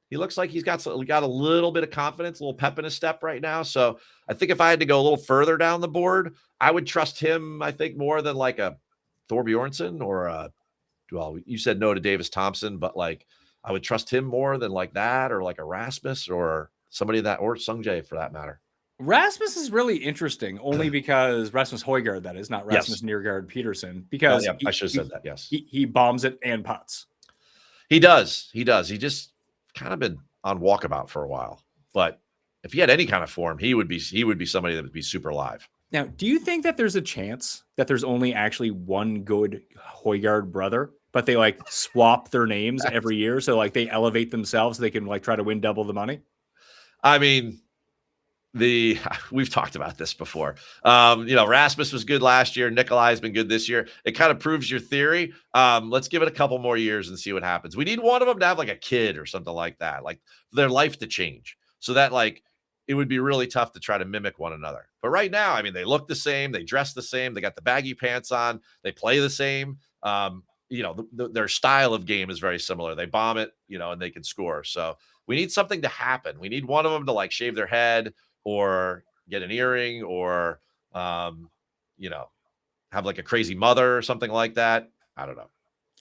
He looks like he's got a little bit of confidence, a little pep in his step right now. So I think if I had to go a little further down the board, I would trust him, I think, more than like a Thor Bjornsson or you said no to Davis Thompson, but like I would trust him more than like that, or like a Rasmus or somebody that, or Sungjae for that matter. Rasmus is really interesting only because Rasmus Højgaard, that is, not Rasmus Nørgaard Peterson, because I should have said that. Yes. He bombs it and putts. He does. He just kind of been on walkabout for a while, but if he had any kind of form, he would be somebody that would be super live. Now, do you think that there's a chance that there's only actually one good Højgaard brother, but they like swap their names every year? So like they elevate themselves so they can like try to win double the money? I mean, we've talked about this before. Rasmus was good last year. Nikolai's been good this year. It kind of proves your theory. Let's give it a couple more years and see what happens. We need one of them to have like a kid or something like that, like their life to change, so that like it would be really tough to try to mimic one another. But right now, I mean, they look the same, they dress the same, they got the baggy pants on, they play the same. Their style of game is very similar. They bomb it, and they can score. So we need something to happen. We need one of them to like shave their head or get an earring or, have like a crazy mother or something like that. I don't know.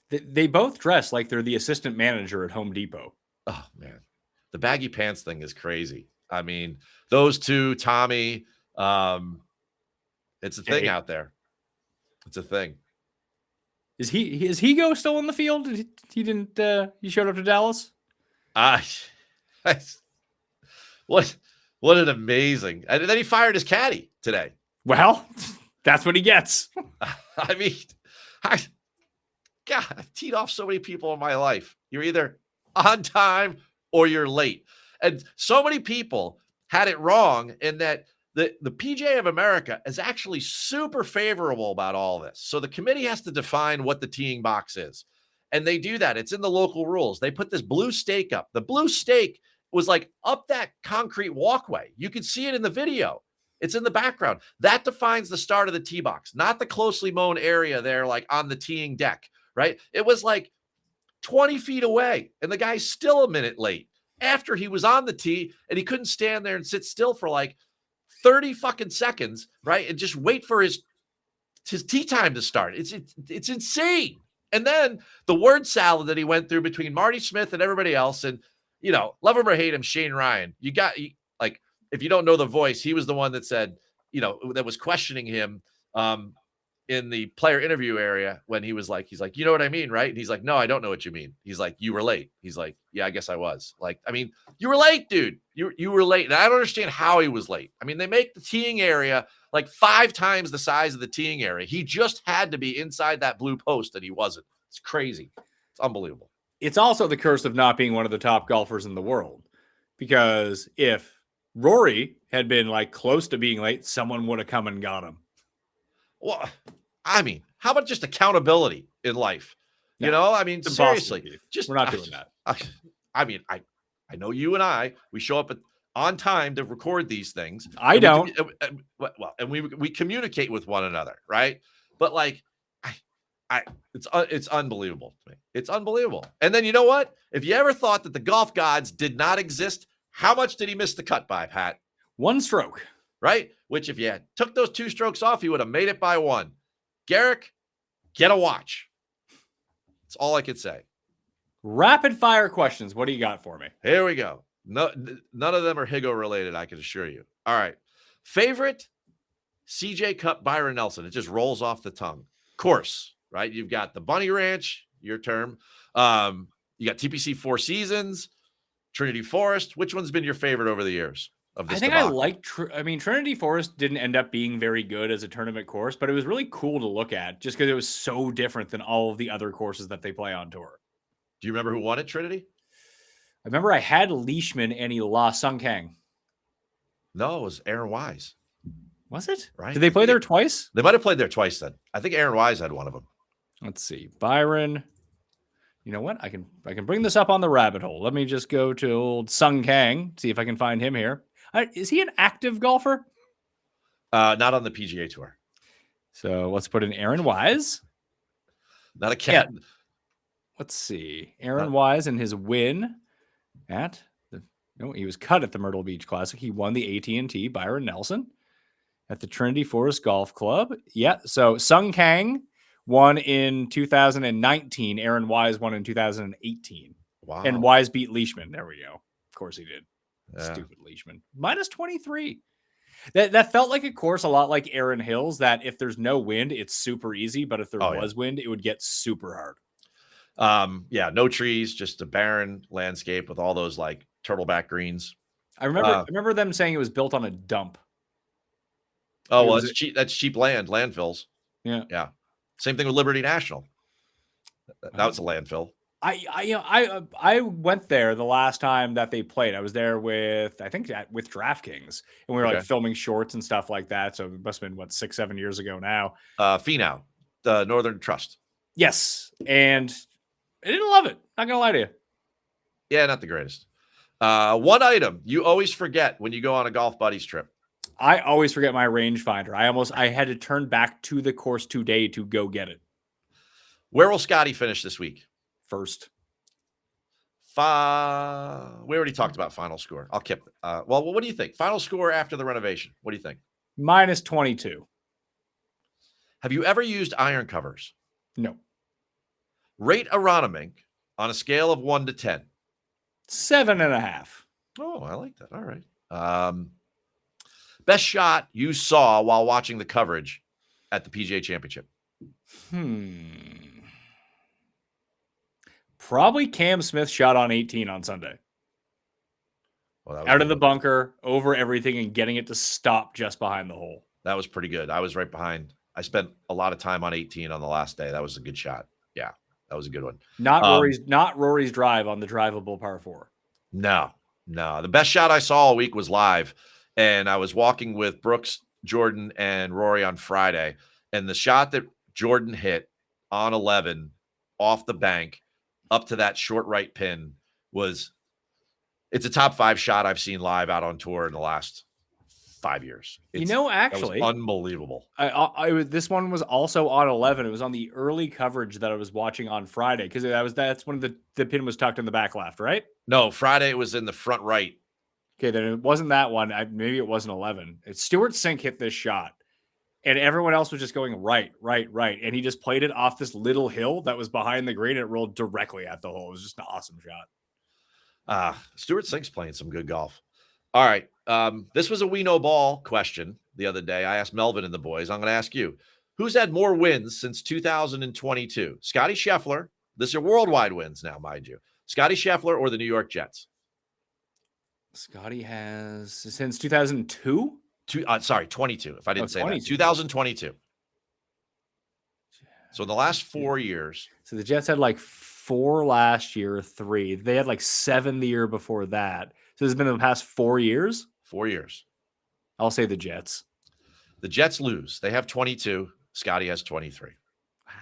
They both dress like they're the assistant manager at Home Depot. Oh man, the baggy pants thing is crazy. I mean, those two, Tommy, it's a thing out there. It's a thing. Is Higo still in the field? He didn't. He showed up to Dallas. What an amazing! And then he fired his caddy today. Well, that's what he gets. I mean, I've teed off so many people in my life. You're either on time or you're late. And so many people had it wrong in that the PGA of America is actually super favorable about all this. So the committee has to define what the teeing box is. And they do that. It's in the local rules. They put this blue stake up. The blue stake was like up that concrete walkway. You could see it in the video. It's in the background. That defines the start of the tee box, not the closely mown area there, like on the teeing deck, right? It was like 20 feet away, and the guy's still a minute late after he was on the tee, and he couldn't stand there and sit still for like 30 fucking seconds, right? And just wait for his tee time to start. It's insane. And then the word salad that he went through between Marty Smith and everybody else, and love him or hate him, Shane Ryan. If you don't know the voice, he was the one that said, that was questioning him in the player interview area when he's like, you know what I mean, right? And he's like, no, I don't know what you mean. He's like, you were late. He's like, yeah, I guess I was. Like, I mean, you were late, dude. You were late. And I don't understand how he was late. I mean, they make the teeing area like 5 times the size of the teeing area. He just had to be inside that blue post, and he wasn't. It's crazy. It's unbelievable. It's also the curse of not being one of the top golfers in the world, because if Rory had been like close to being late, someone would have come and got him. Well, I mean, how about just accountability in life? I mean, seriously, we're not doing that. I mean, I know you and we show up on time to record these things. I don't. And we communicate with one another, right? But like, it's unbelievable to me. It's unbelievable. And then you know what? If you ever thought that the golf gods did not exist, how much did he miss the cut by, Pat? 1 stroke. Right? which if you took those 2 strokes off, he would have made it by 1. Garrick, get a watch. That's all I could say. Rapid fire questions. What do you got for me? Here we go. No, none of them are Higo related, I can assure you. All right. Favorite CJ Cup Byron Nelson. It just rolls off the tongue. Course, right? You've got the Bunny Ranch, your term. You got TPC Four Seasons, Trinity Forest. Which one's been your favorite over the years of this? I think debacle? I like, Trinity Forest didn't end up being very good as a tournament course, but it was really cool to look at just because it was so different than all of the other courses that they play on tour. Do you remember who won at Trinity? I remember I had Leishman and he lost Sung Kang. No, it was Aaron Wise. Was it? Right. Did they play there twice? They might have played there twice then. I think Aaron Wise had one of them. Let's see. Byron. You know what? I can bring this up on the rabbit hole. Let me just go to old Sung Kang, see if I can find him here. Is he an active golfer? Not on the PGA Tour. So let's put in Aaron Wise. Not a cat. Yeah. Let's see. Aaron Wise and his win at he was cut at the Myrtle Beach Classic. He won the AT&T Byron Nelson at the Trinity Forest Golf Club. Yeah. So Sung Kang won in 2019. Aaron Wise won in 2018. Wow. And Wise beat Leishman. There we go. Of course he did. Yeah. Stupid Leishman. Minus 23. That felt like a course a lot like Erin Hills, that if there's no wind, it's super easy. But if there was wind, it would get super hard. No trees, just a barren landscape with all those like turtleback greens. I remember them saying it was built on a dump. Oh, well, it's cheap. That's cheap landfills. Yeah. Yeah. Same thing with Liberty National. That was a landfill. I went there the last time that they played. I was there with DraftKings, and we were like filming shorts and stuff like that. So it must have been 6-7 years ago now. Finau, the Northern Trust. Yes, and I didn't love it. Not gonna lie to you. Yeah, not the greatest. One item you always forget when you go on a Golf Buddies trip. I always forget my rangefinder. I had to turn back to the course today to go get it. Where will Scottie finish this week? First. We already talked about final score. I'll keep it. Well, what do you think? Final score after the renovation. What do you think? Minus 22. Have you ever used iron covers? No. Rate Aronimink on a scale of 1 to 10. 7.5. Oh, I like that. All right. Best shot you saw while watching the coverage at the PGA Championship? Probably Cam Smith's shot on 18 on Sunday. Well, out of the bunker, over everything, and getting it to stop just behind the hole. That was pretty good. I was right behind. I spent a lot of time on 18 on the last day. That was a good shot. Yeah, that was a good one. Not Rory's drive on the drivable par 4. No. The best shot I saw all week was live, and I was walking with Brooks, Jordan, and Rory on Friday, and the shot that Jordan hit on 11 off the bank up to that short right pin it's a top 5 shot I've seen live out on tour in the last 5 years. Actually, unbelievable. This one was also on 11. It was on the early coverage that I was watching on Friday, because that's when the pin was tucked in the back left, right? No, Friday it was in the front right. Okay, then it wasn't that one. Maybe it wasn't 11. Stewart Sink hit this shot, and everyone else was just going right, and he just played it off this little hill that was behind the green, and it rolled directly at the hole. It was just an awesome shot. Stewart Sink's playing some good golf. All right. This was a we know ball question the other day. I asked Melvin and the boys. I'm going to ask you, who's had more wins since 2022? Scottie Scheffler. This are worldwide wins now, mind you. Scottie Scheffler or the New York Jets? Scottie has since 2002? 22. If I didn't say 22. That. 2022. So in the last 4 years. So the Jets had like 4 last year, 3. They had like 7 the year before that. So this has been the past 4 years? 4 years. I'll say the Jets. The Jets lose. They have 22. Scottie has 23. Wow.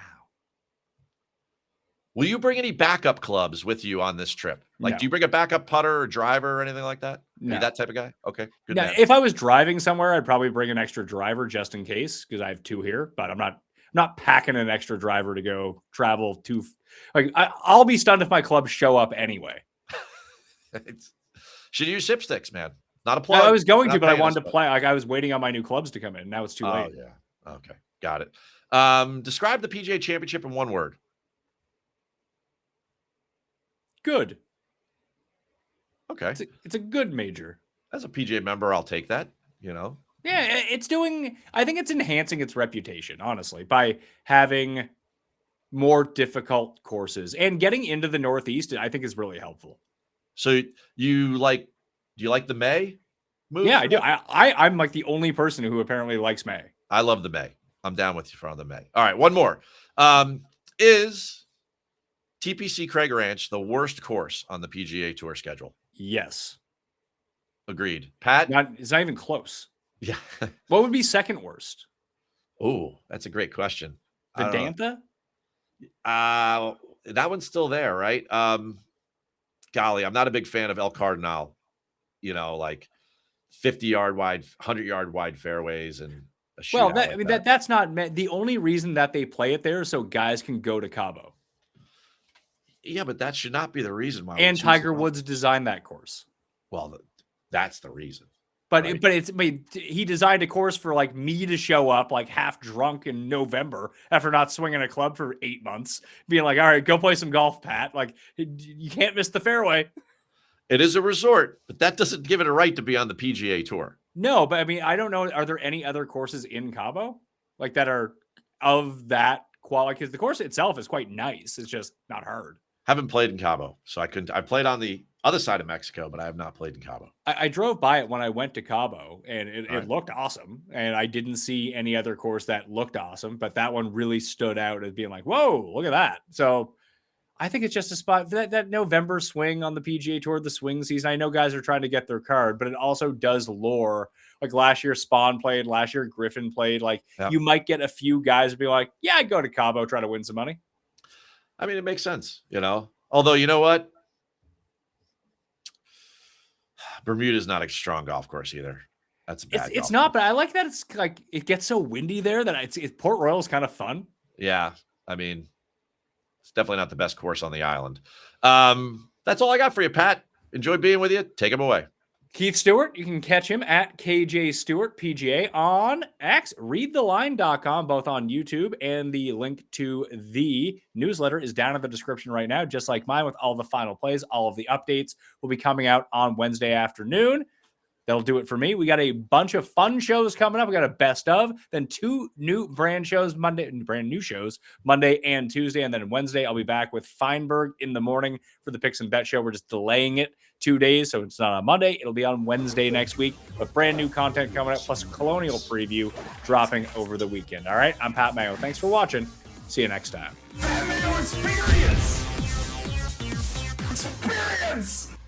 Will you bring any backup clubs with you on this trip? Like, do you bring a backup putter or driver or anything like that? No. Are you that type of guy? Okay. Good. Now, if I was driving somewhere, I'd probably bring an extra driver just in case, because I have 2 here, but I'm not packing an extra driver to go travel to. Like, I'll be stunned if my clubs show up anyway. Should use ship sticks, man. Not a plug. I was going to, Not but I paying us, wanted to play. Like I was waiting on my new clubs to come in. Now it's too late. Oh, yeah. Okay. Got it. Describe the PGA Championship in one word. Good. Okay. It's a good major. As a PGA member, I'll take that, you know. Yeah, I think it's enhancing its reputation, honestly, by having more difficult courses and getting into the Northeast, I think is really helpful. So do you like the May move? Yeah, I do. I'm like the only person who apparently likes May. I love the May. I'm down with you for the May. All right, one more. Is TPC Craig Ranch the worst course on the PGA Tour schedule? Yes. Agreed. Pat? It's not even close. Yeah. What would be second worst? Oh, that's a great question. The Dantha? That one's still there, right? Golly, I'm not a big fan of El Cardinal. You know, like 50-yard wide, 100-yard wide fairways and a shootout. Well, that's not the only reason that they play it there is so guys can go to Cabo. Yeah, but that should not be the reason why. And Tiger Woods designed that course. Well, that's the reason. But right? He designed a course for like me to show up like half drunk in November after not swinging a club for 8 months, being like, all right, go play some golf, Pat. Like you can't miss the fairway. It is a resort, but that doesn't give it a right to be on the PGA Tour. No, but I mean, I don't know. Are there any other courses in Cabo like that are of that quality? Because the course itself is quite nice. It's just not hard. Haven't played in Cabo, so I couldn't. I played on the other side of Mexico, but I have not played in Cabo. I drove by it when I went to Cabo, and Right. it looked awesome. And I didn't see any other course that looked awesome, but that one really stood out as being like, whoa, look at that. So I think it's just a spot that November swing on the PGA Tour, the swing season. I know guys are trying to get their card, but it also does lure. Like last year, Spawn played. Last year, Griffin played. Like you might get a few guys be like, yeah, I'd go to Cabo, try to win some money. I mean, it makes sense, you know. Although, you know what? Bermuda's not a strong golf course either. That's a bad. It's not, but I like that it's like it gets so windy there that it's Port Royal is kind of fun. Yeah, I mean, it's definitely not the best course on the island. That's all I got for you, Pat. Enjoy being with you. Take him away. Keith Stewart, you can catch him at KJ Stewart PGA on X, readtheline.com, both on YouTube, and the link to the newsletter is down in the description right now, just like mine, with all the final plays. All of the updates will be coming out on Wednesday afternoon. That'll do it for me. We got a bunch of fun shows coming up. We got a best of, then 2 new brand new shows, Monday and Tuesday. And then Wednesday, I'll be back with Feinberg in the morning for the Picks and Bet show. We're just delaying it 2 days, so it's not on Monday. It'll be on Wednesday next week, but brand new content coming up, plus a Colonial preview dropping over the weekend. All right, I'm Pat Mayo. Thanks for watching. See you next time. Mayo Experience! Experience!